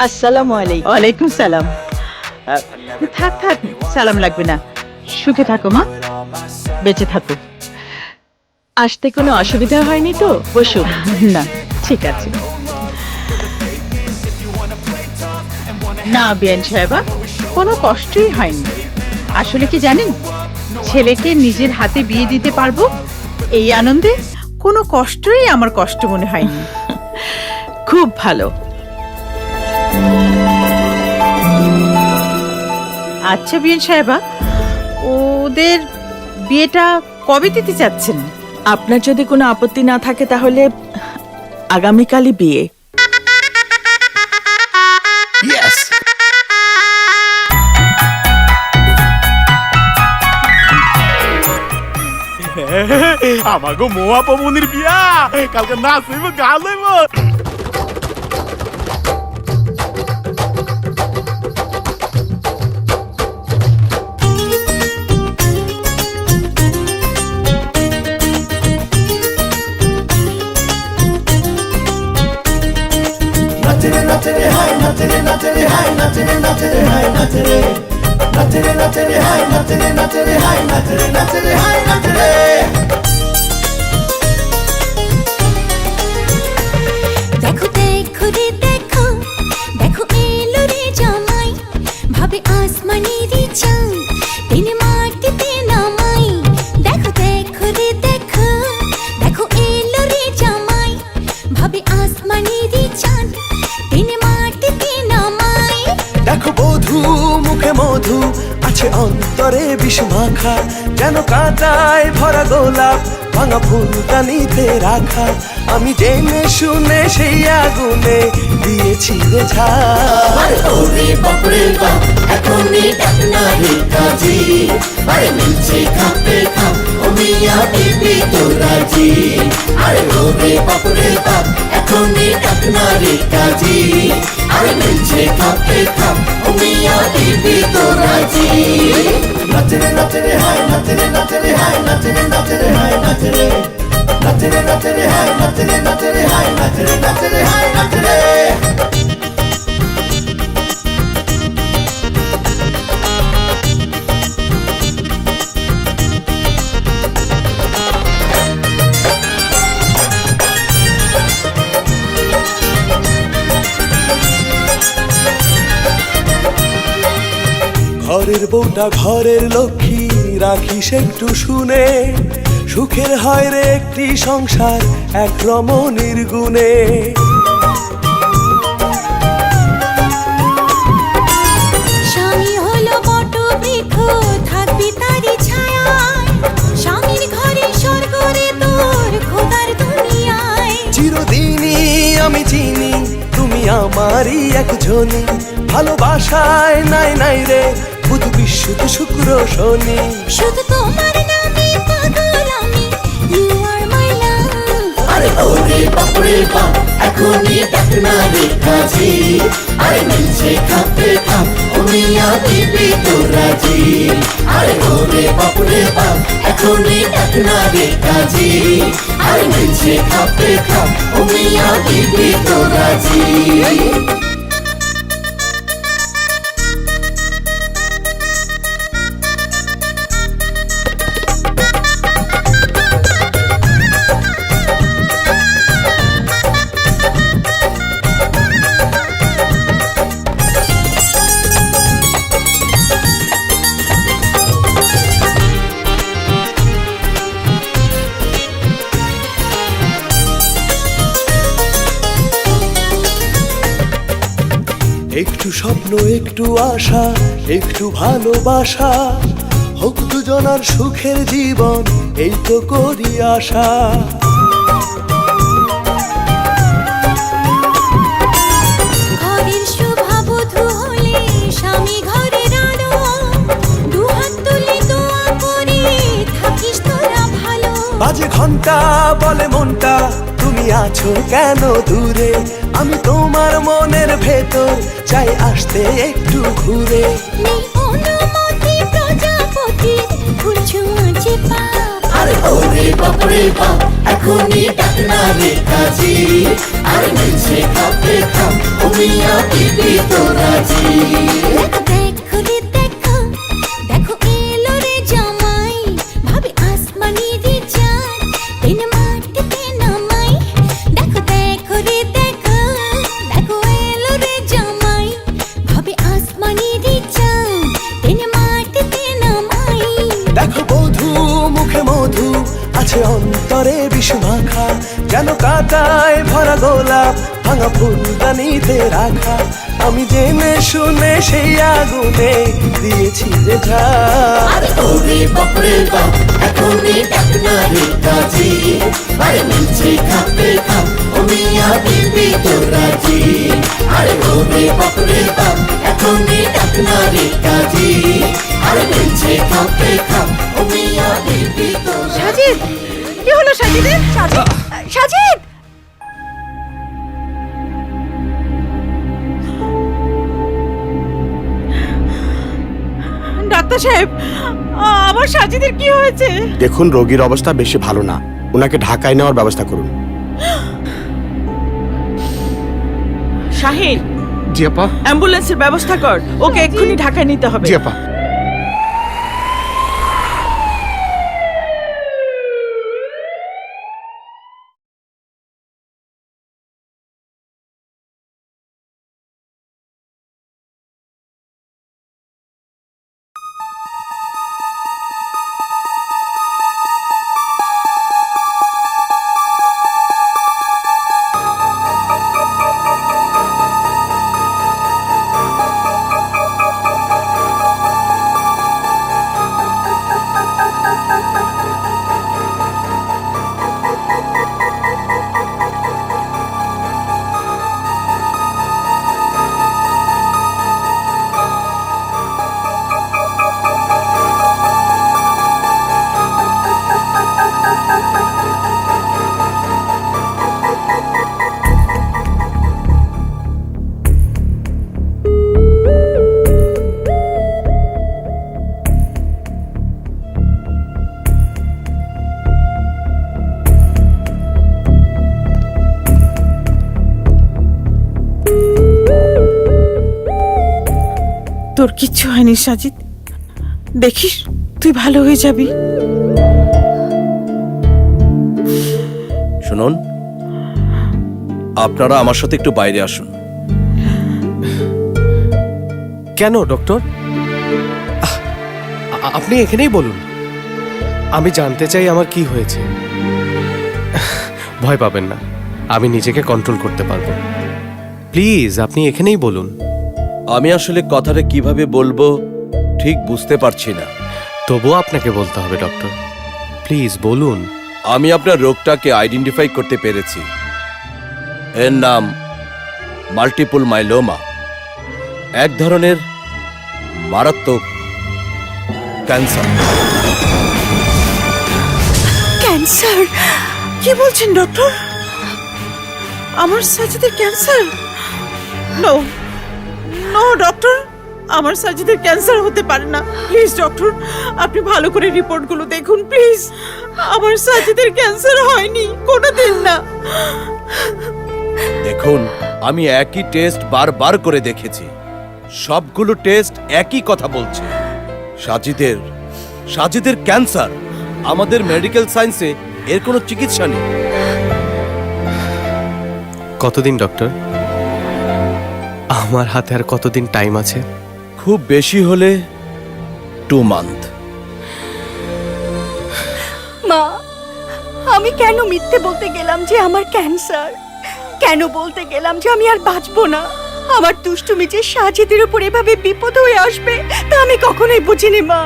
আসসালামু আলাইকুম। ওয়ালাইকুম সালাম। থাক থাক, সালাম লাগবে না। সুখে থাকো মা, বেঁচে থাকো। আসতে কোনো অসুবিধা হয়নি তো? বসো। না, ঠিক আছে। না বিআইন সাহেবা, কোনো কষ্টই হয়নি। আসলে কি জানেন, ছেলেকে নিজের হাতে বিয়ে দিতে পারবো এই আনন্দে কোনো কষ্টই আমার কষ্ট মনে হয়নি। খুব ভালো। আচ্ছা বিআইন সাহেবা, ওদের বিয়েটা কবে দিতে চাচ্ছেন? আপনার যদি কোনো আপত্তি না থাকে তাহলে আগামীকালই বিয়ে। ইয়েস। আমাগো মোয়া পমনির বিয়া, কালকে নাচ হইব, গান হইব। দেখো দেখো রে দেখো, দেখো এলো রে জামাই, ভাবে আসমানেরই চাঁদ দিন মাটিতে নামাই। দেখো দেখো রে দেখো, দেখো এলো রে জামাই, ভাবে আসমানেরই চাঁদ দিন মাটিতে নামাই। দেখো বধূ মুখে মধু আছে, অন্তরে বিষ মাখা, যেন কাঁটায় ভরা গোলাপ ভাঙা ফুলদানিতে রাখা। আমি জেনে শুনে সেই আগুনে দিয়েছি রে ঝাড়। ওরে বাপরে বাপ, এখনই ডাকনা রে কাজী, আরে মিলছে খাপে খাপ, ও মিয়া বিবি তোরা জি। আরে ওরে বাপরে বাপ, এখনই ডাকনা রে কাজী, আরে মিলছে খাপে খাপ, ও মিয়া বিবি তোরা জি। নাচরে নাচরে হায়, নাচরে নাচরে হায়, নাচরে নাচরে হায়, নাচরে নাচরে নাচরে হায়, নাচরে নাচরে হায়, নাচরে নাচরে হায়, নাচরে। ঘরের বউটা ঘরের লক্ষ্মী, রাখিস একটু শুনে, সুখের হয় রে একটি সংসার এক রমণীর গুণে। স্বামী হলো বট বৃক্ষ, থাকবি তারি ছায়ায়, স্বামীর ঘরে স্বর্গ রে তোর খোদার দুনিয়ায়। চিরদিনই আমি চিনি তুমি আমারই একজনই, ভালোবাসায় নাই নাই রে বুধ বিশুদ্ধ শুক্র শনি। শুধু তোমার নামে পাগল আমি, ইউ আর মাই লাভ। আরে ওরে বাপরে বাপ, এখনই ডাক না রে কাজী, আরে মিলছে খাপে খাপ, ওমিয়া দিবি তো রাজি। আরে ওরে বাপরে বাপ, এখনই ডাক না রে কাজী, আরে মিলছে খাপে খাপ, ওমিয়া দিবি তো রাজি। একটু স্বপ্ন একটু আশা একটু ভালোবাসা, হোক দুজনার সুখের জীবন এই তো করি আশা। ঘরের শোভাবধূ হলে স্বামী ঘরের আলো, দুহাত তুলে দোয়া করি থাকিস তোরা ভালো। বাজে ঘন্টা বলে মনটা তুমি আছো কেন দূরে, আমি তোমার মনের ভেতর চাই আসতে একটু ঘুরে। নেই অনুমতি প্রজাপতি, ফুল ছুঁয়েছে পাপ। আরে ওরে বাপরে বাপ, এখনই ডাক না রে কাজী, আরে মিলছে খাপে খাপ, ওমিয়া দিবি তো রাজি। দেখো রে দেখো, দেখো এলো রে জামাই, ভাবে আসমানি রে চাঁদ, দিন মাটিতে নামাই। দেখো দেখো রে দেখো, দেখো এলো রে জামাই, ভাবে আসমানি রে চাঁদ, দিন মাটিতে নামাই। দেখো বধূ মুখে মধু আছে অন্তরে বিষ মাখা, যেন কাটায় ভরা গোলাপ ভাঙা ফুলদানিতে রাখা। আমি জেনে শুনে সেই আগুনে দিয়েছি যে ঝা। আরে ওরে বাপরে বাপ, এখনই ডাক না রে কাজী, আরে মিলছে খাপে খাপ, ওমিয়া দিবি তো রাজি। আরে ওরে বাপরে বাপ, এখনই ডাক না রে কাজী, আরে মিলছে খাপে খাপ, ওমিয়া দিবি তো রাজি। সাজিদ, কি হলো সাজিদের? সাজিদ! ডাক্তার সাহেব, আমার সাজিদের কি হয়েছে? দেখুন রোগীর অবস্থা বেশি ভালো না, ওনাকে ঢাকায় নেওয়ার ব্যবস্থা করুন। শাহিন, জি আপা। অ্যাম্বুলেন্সের ব্যবস্থা কর, ওকে এক্ষুনি ঢাকায় নিতে হবে। জি আপা। তোর কিচ্ছু হয়নি সাজিদ, দেখিস তুই ভালো হয়ে যাবি। শুনুন, আপনারা আমার সাথে একটু বাইরে আসুন। কেন ডক্টর? আপনি এখানেই বলুন, আমি জানতে চাই আমার কি হয়েছে। ভয় পাবেন না, আমি নিজেকে কন্ট্রোল করতে পারবো। প্লিজ আপনি এখানেই বলুন। আমি আসলে কথাটা কিভাবে বলবো ঠিক বুঝতে পারছি না। তবুও আপনাকে বলতে হবে ডক্টর, প্লিজ বলুন। আমি আপনার রোগটাকে আইডেন্টিফাই করতে পেরেছি। এর নাম মাল্টিপল মাইলোমা, এক ধরনের মারাত্মক ক্যান্সার। ক্যান্সার? কি বলছেন ডক্টর? আমার সাজিদের ক্যান্সার? নো নো ডক্টর, আমার সাজিদের ক্যান্সার হতে পারে না। প্লিজ ডক্টর, আপনি ভালো করে রিপোর্টগুলো দেখুন প্লিজ। আমার সাজিদের ক্যান্সার হয়নি কোনোদিন না। দেখুন, আমি একই টেস্ট বারবার করে দেখেছি, সবগুলো টেস্ট একই কথা বলছে, সাজিদের ক্যান্সার। আমাদের মেডিকেল সায়েন্সে এর কোনো চিকিৎসা নেই। কতদিন ডক্টর? আমার হাতে আর কতদিন টাইম আছে? খুব বেশি হলে 2 মান্থ। মা, আমি কেন মিথ্যে বলতে গেলাম যে আমার ক্যান্সার? কেন বলতে গেলাম যে আমি আর বাঁচবো না? আমার দুষ্টুমি যে সাজিদের উপর এভাবে বিপদ হয়ে আসবে তা আমি কখনোই বুঝিনি মা।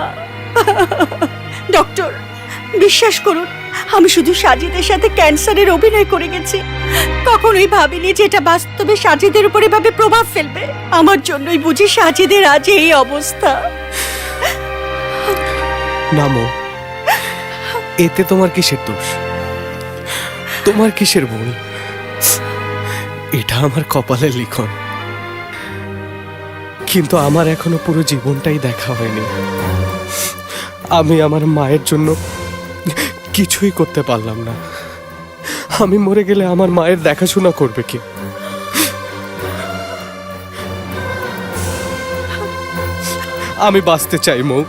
ডক্টর, বিশ্বাস করুন, আমি শুধু সাজিদের সাথে ক্যান্সারের অভিনয় করে গেছি। কখনোই ভাবিনি যে এটা বাস্তবে সাজিদের উপর এভাবে প্রভাব ফেলবে। আমার জন্যই বুঝি সাজিদের আজ এই অবস্থা। নামো, এতে তোমার কিসের দোষ? তোমার কিসের ভুল? এটা আমার কপালের লিখন। কিন্তু আমার এখনো পুরো জীবনটাই দেখা হয়নি। আমি আমার মায়ের জন্য কিছুই করতে পারলাম না। আমি মরে গেলে আমার মায়ের দেখাশোনা করবে কে? আমি বাঁচতে চাই মৌ,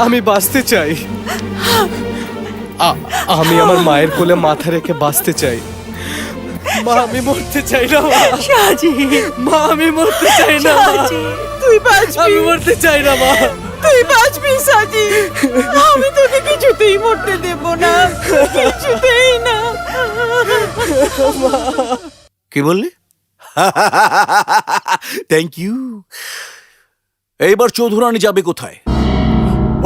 আমি বাঁচতে চাই। আমি আমার মায়ের কোলে মাথা রেখে বাঁচতে চাই। মা, আমি মরতে চাই না। সাজি, মা, আমি মরতে চাই না। তুই বাঁচবি। আমি মরতে চাই না মা। তুই বাঁচবি সাজি, আমি তোকে কিছুতেই মরতে দেব না, কিছুতেই না। কি বললি? Thank you. এইবার চৌধুরানী যাবে কোথায়?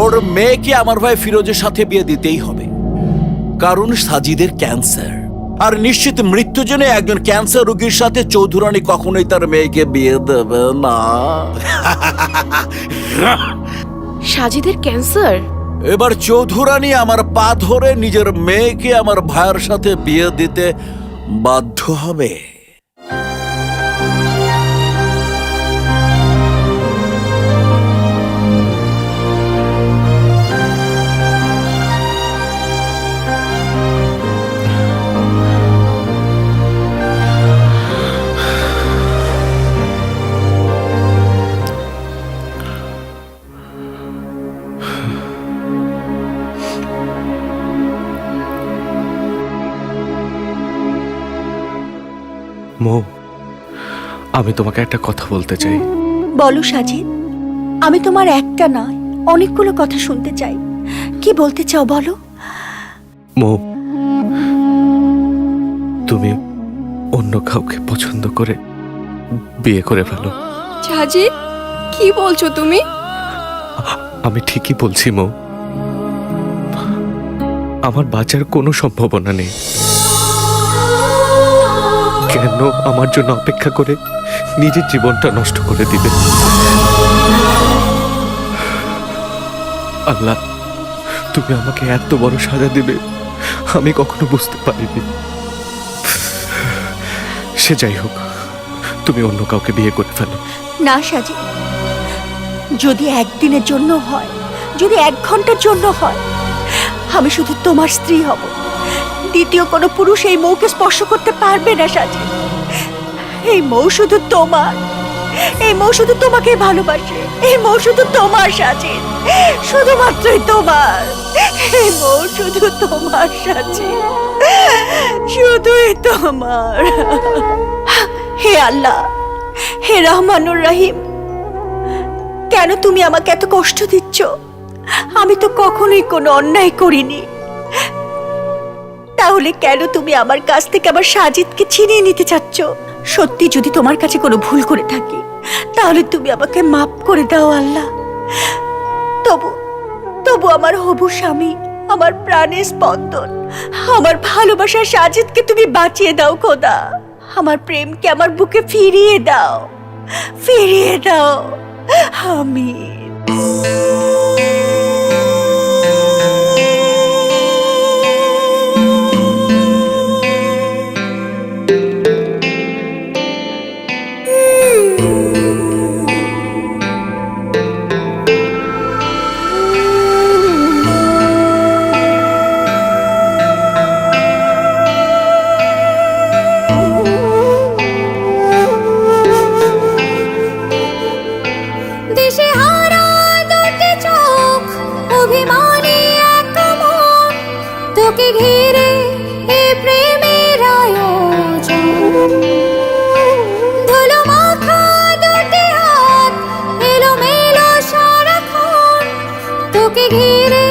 ওর মেয়েকে আমার ভাই ফিরোজের সাথে বিয়ে দিতেই হবে, কারণ সাজিদের ক্যান্সার। আর নিশ্চিত মৃত্যু জেনে একজন ক্যান্সার রোগীর সাথে চৌধুরানী কখনোই তার মেয়েকে বিয়ে দেবে না। সাজিদের ক্যান্সার? এবার চৌধুরানী আমার পা ধরে নিজের মেয়েকে আমার ভাইয়ের সাথে বিয়ে দিতে বাধ্য হবে। মৌ, আমি তোমাকে একটা কথা বলতে চাই। বলো সাজিদ, আমি তোমার একটা নয় অনেকগুলো কথা শুনতে চাই। কি বলতে চাও বলো? মৌ, তুমি অন্য কাউকে পছন্দ করে বিয়ে করে ফেলো। সাজিদ, কি বলছো তুমি? আমি ঠিকই বলছি মৌ, আমার বাঁচার কোনো সম্ভাবনা নেই। কেন আমার জন্য অপেক্ষা করে নিজের জীবনটা নষ্ট করে দিবে? আল্লাহ, তুমি আমাকে এত বড় সাজা দিবে আমি কখনো বুঝতে পারিনি। সে যাই হোক, তুমি অন্য কাউকে বিয়ে করে ফেলো। না সাজিদ, যদি একদিনের জন্য হয়, যদি 1 ঘন্টার জন্য হয়, আমি শুধু তোমার স্ত্রী হব। দ্বিতীয় কোনো পুরুষ এই মৌকে স্পর্শ করতে পারবে না সাজিদ। এই মৌ শুধু তোমার, এই মৌ শুধু তোমাকে ভালোবাসে, এই মৌ শুধু তোমার সাজিদ, শুধুমাত্রই তোমার। এই মৌ শুধু তোমার সাজিদ, শুধুই তোমার। হে আল্লাহ, হে রহমানুর রহিম, কেন তুমি আমাকে এত কষ্ট দিচ্ছ? আমি তো কখনোই কোনো অন্যায় করিনি। তাহলে কেন তুমি আমার কাছ থেকে আমার সাজিদকে ছিনিয়ে নিতে চাচ্ছ? সত্যি যদি তোমার কাছে কোনো ভুল করে থাকি তাহলে তুমি আমাকে মাফ করে দাও আল্লাহ। তবু তবু আমার হবু স্বামী, আমার প্রাণের স্পন্দন, আমার ভালোবাসার সাজিদকে তুমি বাঁচিয়ে দাও খোদা। আমার প্রেমকে আমার বুকে ফিরিয়ে দাও, ফিরিয়ে দাও। আমিন। দিশেহারা দুটি চোখ, অভিমানী এক মন, তোকে ঘিরে এ প্রেমের আয়োজন। ধুলো মাখা দুটি হাত, এলোমেলো সারাক্ষণ, তোকে ঘিরে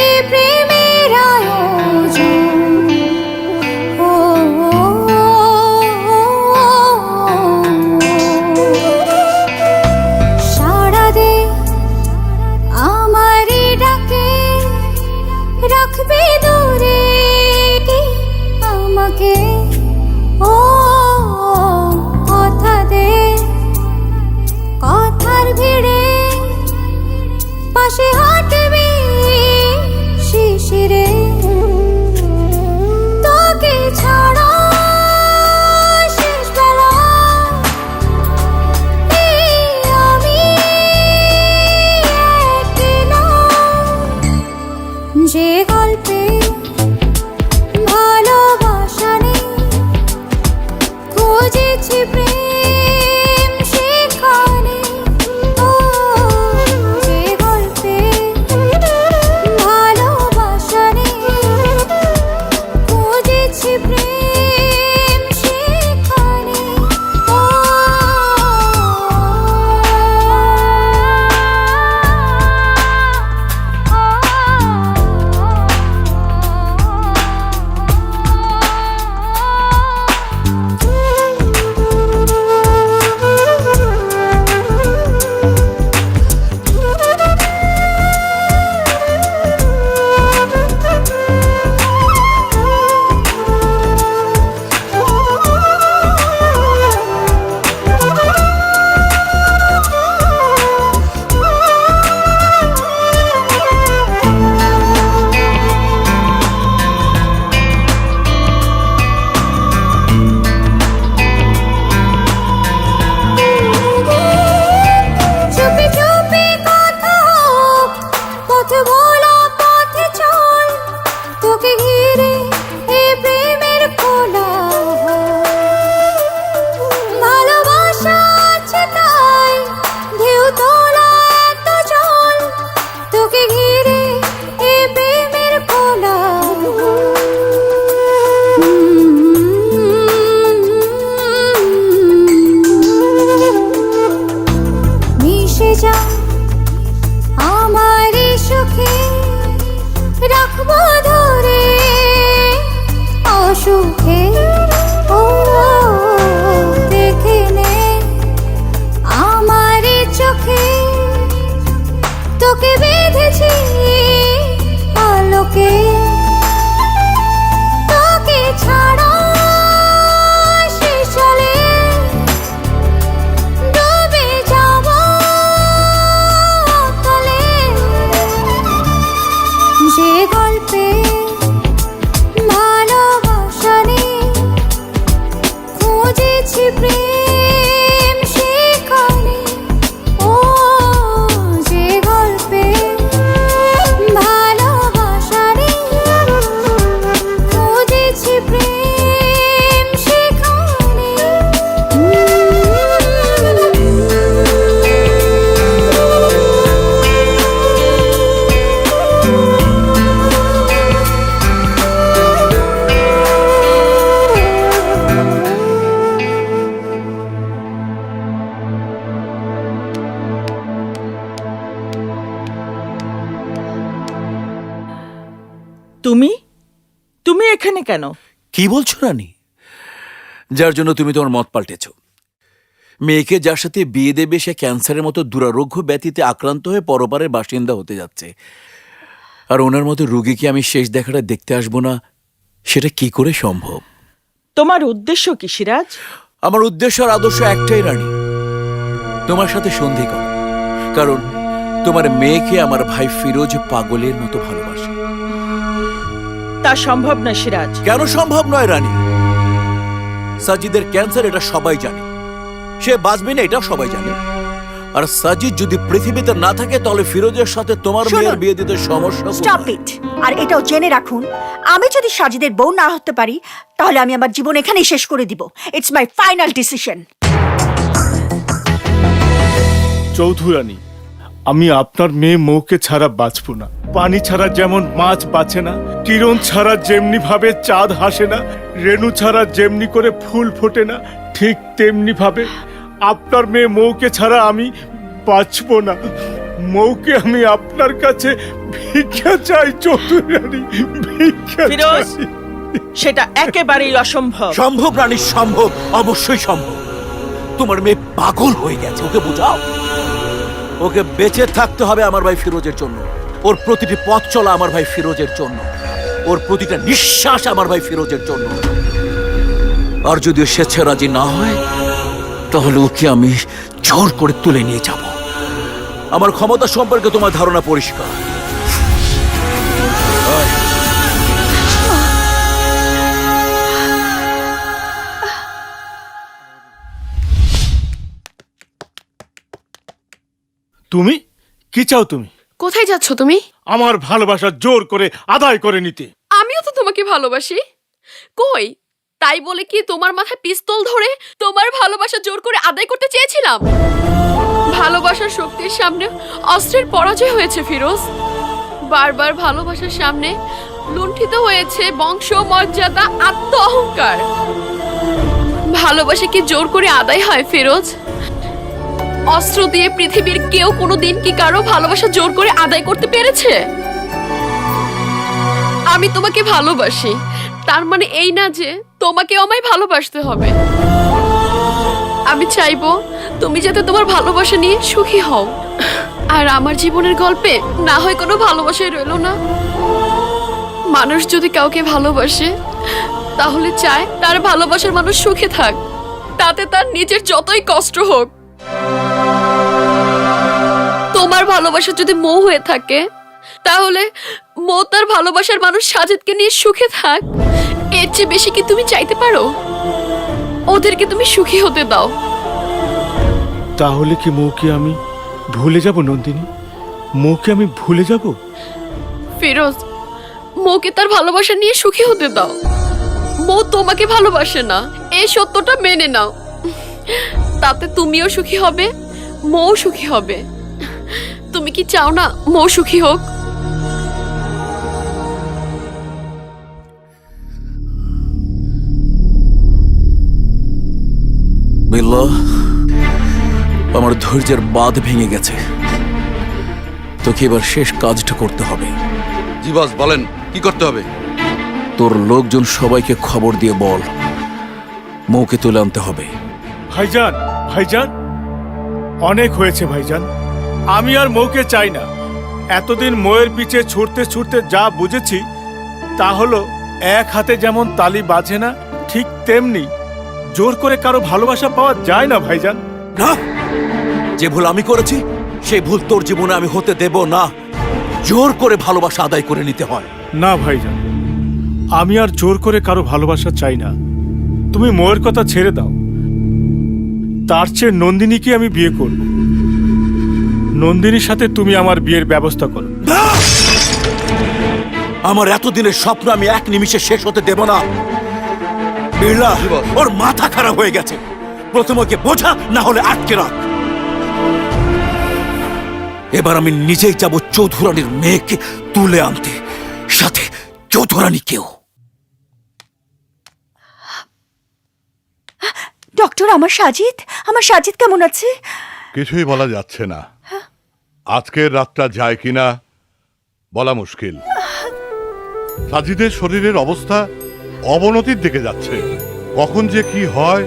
এ প্রেমের আয়োজন। ও, সাড়া দে আমারে ডাকে, রাখবে দূরে আমাকে। ও কথা দে, কথার ভিড়ে পাশে হাঁটবি শিশিরে। তোকে ছাড়া শেষ বেলা আমি একলা। যে গল্পে ভালোবাসা নেই, খুঁজেছি প্রেম সেখানে। ও যে গল্পে ভালোবাসা নেই, খুঁজেছি প্রেম সেখানে। ও চুপি চুপি কথা হোক, পথ ভোলা পথে চল, তোকে ঘিরে এ প্রেমের কোলাহল। ভালোবাসা আছে তাই ঢেউ তোলা এত জল, তোকে ঘিরে এ প্রেমের কোলাহল। মিশে যা আমার সুখে, রাখবো ধরে অসুখে। ও দেখে নে আমার চোখে, তোকে বেঁধেছি আলোকে। তোকে ছাড়া শেষ চলে ডুবে যাব তলে। যে গল্পে ভালোবাসা নেই, খুঁজেছি প্রেম সেখানে। ও যে গল্পে ভালোবাসা নেই, খুঁজেছি প্রেম সেখানে। তুমি তুমি এখানে কেন? কি বলছো রানী? যার জন্য তুমি তোমার মত পাল্টেছ। মেয়েকে যার সাথে বিয়ে দেবে সে ক্যান্সারের মতো দুরারোগ্য ব্যাধিতে আক্রান্ত হয়ে পরপারের বাসিন্দা হতে যাচ্ছে, আর ওনার মতো রুগীকে আমি শেষ দেখাটা দেখতে আসবো না, সেটা কি করে সম্ভব? তোমার উদ্দেশ্য কি সিরাজ? আমার উদ্দেশ্য আর আদর্শ একটাই রানী, তোমার সাথে সন্ধি করা। কারণ তোমার মেয়েকে আমার ভাই ফিরোজ পাগলের মতো ভালোবাসে। তা সম্ভব না সিরাজ। কেন সম্ভব নয় রানী? সাজিদের ক্যান্সার এটা সবাই জানে, সে বাঁচবে না এটাও সবাই জানে। আর সাজিদ যদি পৃথিবীতে না থাকে তাহলে ফিরোজের সাথে তোমার মেয়ের বিয়ে দিতে সমস্যা। Stop it. আর এটাও জেনে রাখুন, আমি যদি সাজিদের বউ না হতে পারি তাহলে আমি আমার জীবন এখানেই শেষ করে দিব। It's my final decision. Chaudhurani, আমি আপনার মেয়ে মৌকে ছাড়া বাঁচব না। পানি ছাড়া যেমন মাছ বাঁচে না, কিরণ ছাড়া যেমনি ভাবে চাঁদ হাসে না, রেণু ছাড়া যেমনি করে ফুল ফোটে না, ঠিক তেমনি ভাবে আপনার মেয়ে মৌকে ছাড়া আমি বাঁচব না। মৌকে আমি আপনার কাছে ভিক্ষা চাই চৌধুরানী, ভিক্ষা ফিরোজ, চাই। সেটা একেবারেই অসম্ভব। সম্ভব রানী, সম্ভব, অবশ্যই সম্ভব। তোমার মেয়ে পাগল হয়ে গেছে, ওকে বোঝাও। ওকে বেঁচে থাকতে হবে আমার ভাই ফিরোজের জন্য। ওর প্রতিটি পথ চলা আমার ভাই ফিরোজের জন্য। ওর প্রতিটা নিঃশ্বাস আমার ভাই ফিরোজের জন্য। আর যদি ও স্বেচ্ছা রাজি না হয় তাহলে ওকে আমি জোর করে তুলে নিয়ে যাব। আমার ক্ষমতা সম্পর্কে তোমার ধারণা পরিষ্কার। তুমি কি চাও? তুমি কোথায় যাচ্ছ তুমি? আমার ভালোবাসা জোর করে আদায় করে নিতে। আমিও তো তোমাকে ভালোবাসি। কই, তাই বলে কি তোমার মাথায় পিস্তল ধরে তোমার ভালোবাসা জোর করে আদায় করতে চেয়েছিলাম? ভালোবাসার শক্তির সামনে অস্ত্রের পরাজয় হয়েছে ফিরোজ। বারবার ভালোবাসার সামনে লুণ্ঠিত হয়েছে বংশ, মর্যাদা, আত্ম অহংকার। ভালোবাসা কি জোর করে আদায় হয় ফিরোজ? অস্ত্র দিয়ে পৃথিবীর কেউ কোনোদিন কি কারো ভালোবাসা জোর করে আদায় করতে পেরেছে? আমি তোমাকে ভালোবাসি, তার মানে এই না যে তোমাকেও আমায় ভালোবাসতে হবে। আমি চাইবো তুমি যাতে তোমার ভালোবাসা নিয়ে সুখী হও, আর আমার জীবনের গল্পে না হয় কোনো ভালোবাসাই রইলো না। মানুষ যদি কাউকে ভালোবাসে তাহলে চায় তার ভালোবাসার মানুষ সুখে থাক, তাতে তার নিজের যতই কষ্ট হোক। তোমার ভালোবাসা যদি মোহ হয়ে থাকে তাহলে মৌ তার ভালোবাসার মানুষ সাজিদকে নিয়ে সুখে থাক। এর চেয়ে বেশি কি তুমি চাইতে পারো? ওদেরকে তুমি সুখী হতে দাও। তাহলে কি মৌকে আমি ভুলে যাব নন্দিনী? মৌকে আমি ভুলে যাব? ফিরোজ, মৌকে তার ভালোবাসা নিয়ে সুখী হতে দাও। মৌ তোমাকে ভালোবাসে না, এই সত্যটা মেনে নাও। তাতে তুমিও সুখী হবে, মৌ সুখী হবে। তুমি কি চাও না মৌ সুখী হোক? বিল্লাহ, আমার ধৈর্যের বাঁধ ভেঙে গেছে। তোকে এবার শেষ কাজটা করতে হবে। জি বস, বলেন কি করতে হবে? তোর লোকজন সবাইকে খবর দিয়ে বল মৌকে তুলে আনতে হবে। ভাইজান, ভাইজান, অনেক হয়েছে ভাইজান। আমি আর মৌকে চাই না। এতদিন মৌয়ের পিছে ছুটতে ছুটতে যা বুঝেছি তা হলো, এক হাতে যেমন তালি বাজে না, ঠিক তেমনি জোর করে কারো ভালোবাসা পাওয়া যায় না ভাইজান। না, যে ভুল আমি করেছি সেই ভুল তোর জীবনে আমি হতে দেব না। জোর করে ভালোবাসা আদায় করে নিতে হয়। না ভাইজান, আমি আর জোর করে কারো ভালোবাসা চাই না। তুমি মৌয়ের কথা ছেড়ে দাও। তার চেয়ে নন্দিনীকে আমি বিয়ে করব। নন্দিনীর সাথে তুমি আমার বিয়ের ব্যবস্থা করো। আমার এতদিনের স্বপ্ন আমি এক নিমিষে শেষ হতে দেব না। বিড়লা, ওর মাথা খারাপ হয়ে গেছে। প্রথম ওকে বোঝা, না হলে আটকে রাখ। এবার আমি নিজেই যাব চৌধুরানীর মেয়েকে তুলে আনতে, সাথে চৌধুরানীকেও। ডক্টর, আমার সাজিদ কেমন আছে? কিছুই বলা যাচ্ছে না। আজকের রাতটা যায় কিনা বলা মুশকিল। সাজিদের শরীরের অবস্থা অবনতির দিকে যাচ্ছে। কখন যে কি হয়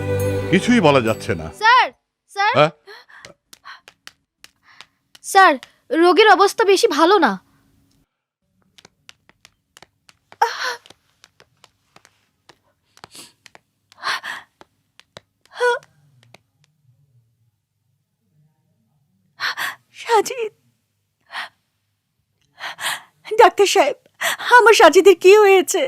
কিছুই বলা যাচ্ছে না। স্যার স্যার হ্যাঁ? স্যার রোগীর অবস্থা বেশি ভালো না। সাজিদ, ডাক্তার সাহেব, আমার সাজিদের কি হয়েছে?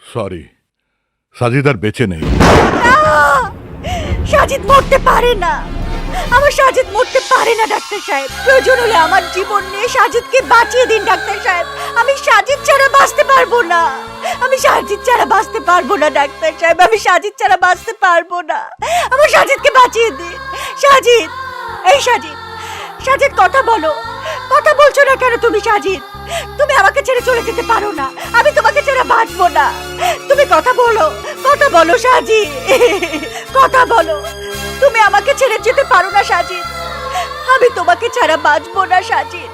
সরি, সাজিদ আর বেঁচে নেই। সাজিদ মরতে পারে না, আমার সাজিদ মরতে পারে না ডাক্তার সাহেব। প্রয়োজন হলে আমার জীবন নিয়ে সাজিদকে বাঁচিয়ে দিন ডাক্তার সাহেব। আমি সাজিদ ছাড়া বাঁচতে পারবো না, আমি সাজিদ ছাড়া বাঁচতে পারবো না ডাক্তার সাহেব, আমি সাজিদ ছাড়া বাঁচতে পারবো না। আমার সাজিদকে বাঁচিয়ে দিন। সাজিদ, এই সাজিদ, সাজিদ কথা বলো, কথা বলছো না কেন তুমি? সাজিদ, তুমি আমাকে ছেড়ে চলে যেতে পারো না, আমি তোমাকে ছেড়ে বাঁচবো না। তুমি কথা বলো, কথা বলো সাজিদ, কথা বলো। তুমি আমাকে ছেড়ে যেতে পারো না সাজিদ, আমি তোমাকে ছাড়া বাঁচবো না সাজিদ,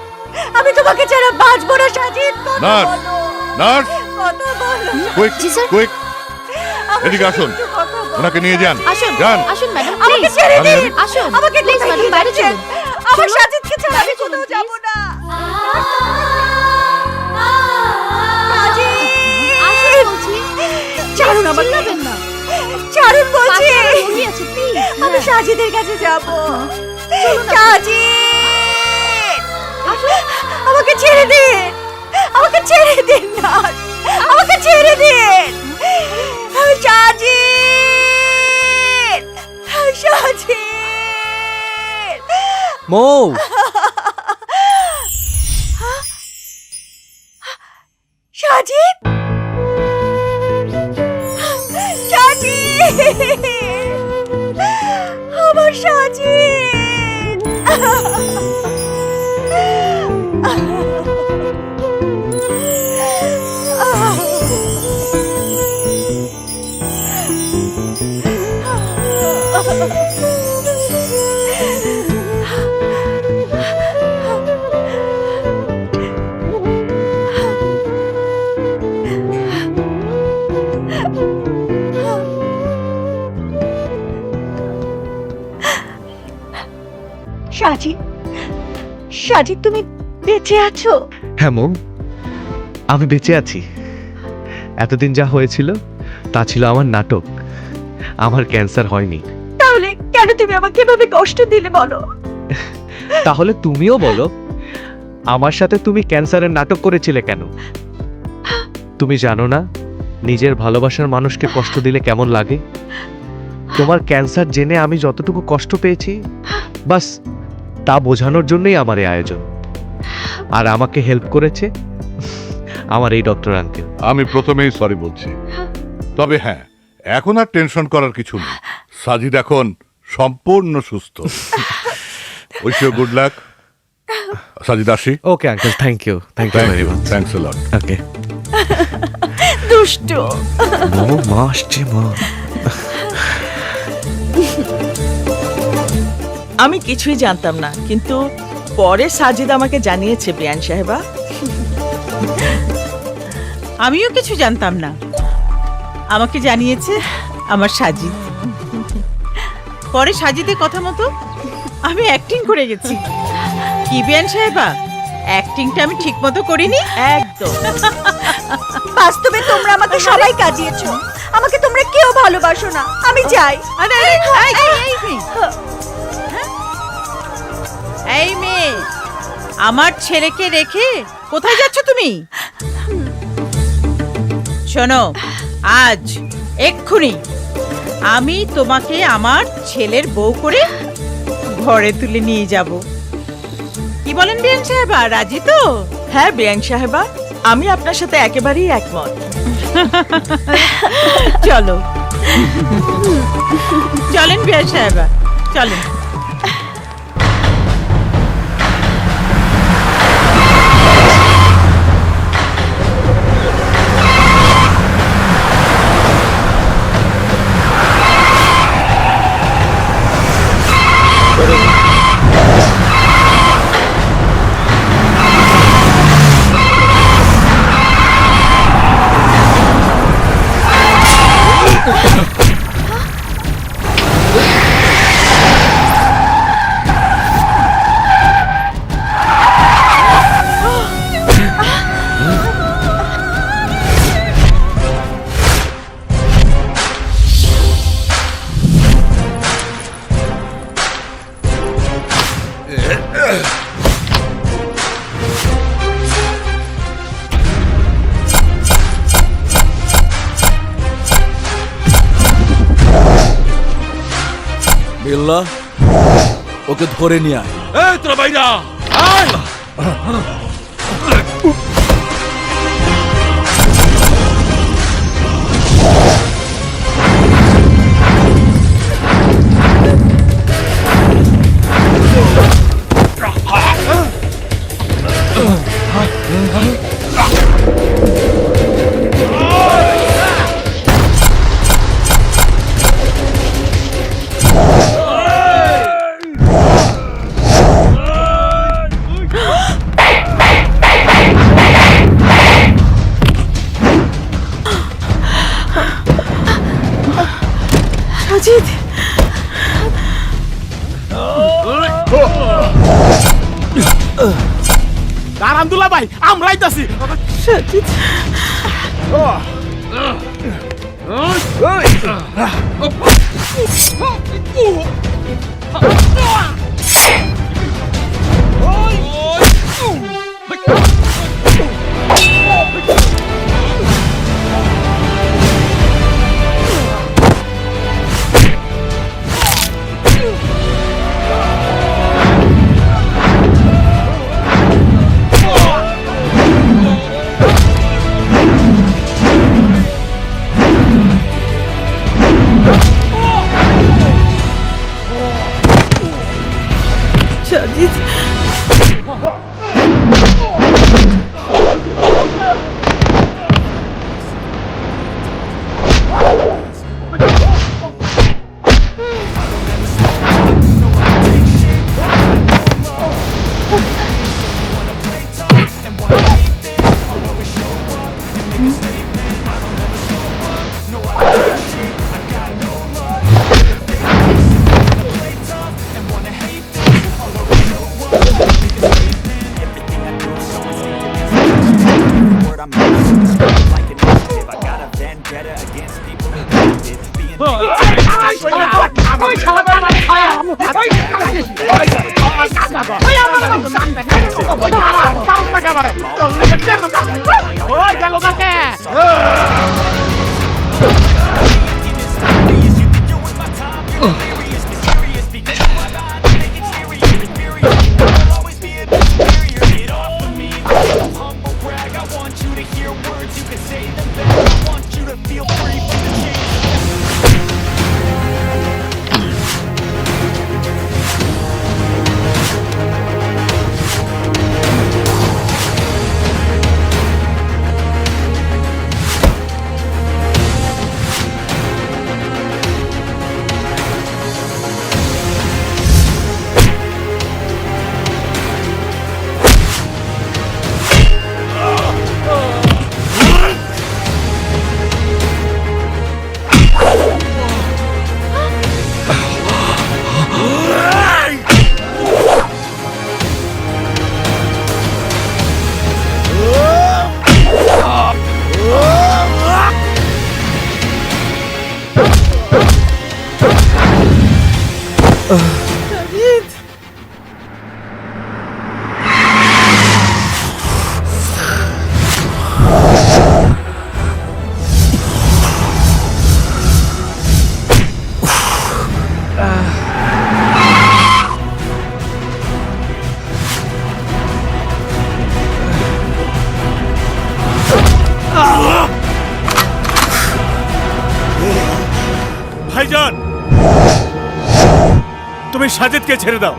আমি তোমাকে ছাড়া বাঁচবো না সাজিদ। কথা নার্স, বলো, নার্স, কথা বলো। কুইক কুইক, এদিকে আসুন, ওনাকে নিয়ে যান। আসুন যান। আসুন ম্যাডাম, আমাকে প্লিজ ছেড়ে দিন, আসুন, আমাকে প্লিজ কোথায় ম্যাডাম নিয়ে বাইরে যাচ্ছেন? চলুন। আমার চলুন। সাজিদকে ছাড়া আমি বাইরে চলুন, কোথাও যাবো please। না। আসুন বলছি। ছাড়ুন আমাকে, চিল্লাবেন না। ছাড়ুন বলছি। পাশে আমার রোগী আছে, please। আমি হ্যাঁ। সাজিদের কাছে যাবো। চলুন আপনি। সাজিদ, আসুন। আমাকে ছেড়ে দিন, আমাকে ছেড়ে দিন না, আমাকে ছেড়ে দিন। সাজিদ, সাজিদ। মৌ, সাজিদ, সাজিদ, আমার সাজিদ। সাজিদ, সাজিদ, তুমি বেঁচে আছো? হ্যাঁ মম, আমি বেঁচে আছি। এতদিন যা হয়েছিল তা ছিল আমার নাটক, আমার ক্যান্সার হয়নি। তাহলে কেন তুমি আমাকে এভাবে কষ্ট দিলে বলো? তাহলে তুমিও বলো, আমার সাথে তুমি ক্যান্সারের নাটক করেছিলে কেন? তুমি জানো না নিজের ভালোবাসার মানুষকে কষ্ট দিলে কেমন লাগে? তোমার ক্যান্সার জেনে আমি যতটুকু কষ্ট পেয়েছি, বাস তা বোঝানোর জন্যই আমার এই আয়োজন। আর আমাকে হেল্প করেছে আমার এই ডক্টর আঙ্কেল। আমি প্রথমেই সরি বলছি, তবে হ্যাঁ, এখন আর টেনশন করার কিছু নেই। সাজিদ এখন সম্পূর্ণ সুস্থ। Wish you good luck. Sajid, আসি। Okay uncle, thank you very much. Thanks a lot. Okay. দুষ্ট। মা আসছে, মা। আমি কিছুই জানতাম না, কিন্তু পরে সাজিদ আমাকে জানিয়েছে বিয়ান সাহেবা। আমিও কিছু জানতাম না, আমাকে জানিয়েছে আমার সাজিদ। পরে সাজিদের কথা মতো আমি অ্যাক্টিং করে গেছি। কি বিয়ান সাহেবা, অ্যাক্টিংটা আমি ঠিক মতো করিনি? একদম। বাস্তবে তোমরা আমাকে সবাই কাজিয়েছো, আমাকে তোমরা কেউ ভালোবাসো না। আমি যাই। এই মেয়ে, আমার ছেলেকে রেখে কোথায় যাচ্ছ তুমি? শোনো, আজ এক্ষুনি আমি তোমাকে আমার ছেলের বউ করে ঘরে তুলে নিয়ে যাব। কি বলেন বিয়ান সাহেবা, রাজি তো? হ্যাঁ বিয়ান সাহেবা, আমি আপনার সাথে একেবারেই একমত। চলো, চলেন বিয়ান সাহেবা, চলেন। বিল্লা, ওকে ধরে নিয়ে আয়। এই তোরা বাইরা আয়। সাজিদ, দাঁড়ান দুলা ভাই, আমরা আইতাছি। সাজিদ, সাজিদ, ভাইজান, তুমি সাজিদকে ছেড়ে দাও,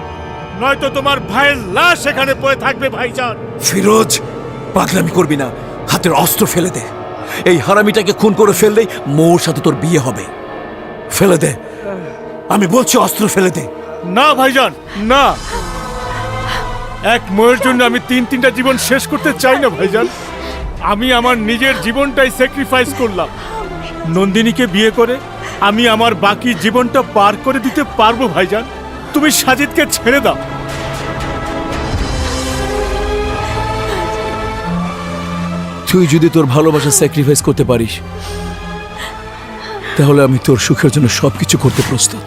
নয়তো তোমার ভাইয়ের লাশ এখানে পড়ে থাকবে। ভাইজান, ফিরোজ, পাগলামি করবি না, হাতের অস্ত্র ফেলে দে। এই হারামিটাকে খুন করে ফেললেই মৌর সাথে তোর বিয়ে হবে। ফেলে দে, আমি বলছি অস্ত্র ফেলে দে। না ভাইজান, না। এক ময়ের জন্য আমি তিনটা জীবন শেষ করতে চাই না ভাইজান। আমি আমার নিজের জীবনটাই স্যাক্রিফাইস করলাম। নন্দিনীকে বিয়ে করে আমি আমার বাকি জীবনটা পার করে দিতে পারবো। ভাইজান, তুমি সাজিদকে ছেড়ে দাও। তুই যদি তোর ভালোবাসা স্যাক্রিফাইস করতে পারিস, তাহলে আমি তোর সুখের জন্য সবকিছু করতে প্রস্তুত।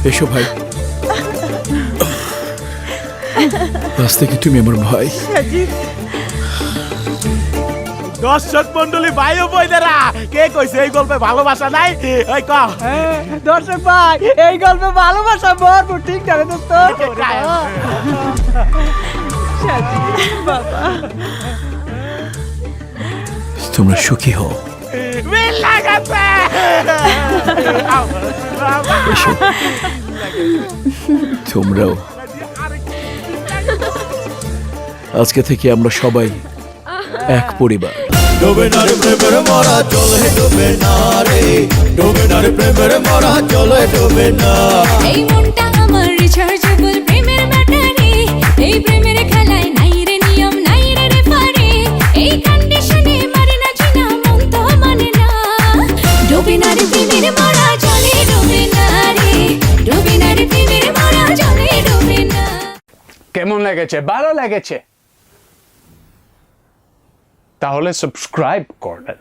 এসো ভাই। আজ থেকে তুমি আমার ভাই। দর্শক মন্ডলী ভাই ও বোনেরা, কে কইছে এই গল্পে ভালোবাসা নাই? ওই ক দর্শক ভাই, এই গল্পে ভালোবাসা ভরপুর, ঠিক জানে দোস্ত। বাবা তোমরা সুখী হও। মিল লাগাছে। এসো, তোমরাও। আজকে থেকে আমরা সবাই এক পরিবার। ডোবে না রে প্রেমের মরা চলে ডোবে না রে, ডোবে না রে প্রেমের মরা চলে ডোবে না। এই মনটা আমার রিচার্জেবল প্রেমের ব্যাটারি, এই প্রেমের খেলায় নাই রে নিয়ম নাই রে রেফারি, এই কন্ডিশনে মারে না জিনা মন তো মানে না। ডোবে না রে প্রেমের মরা চলে ডোবে না রে, ডোবে না রে প্রেমের মরা চলে ডোবে না। কেমন লেগেছে? ভালো লেগেছে? তাহলে সাবস্ক্রাইব করবেন।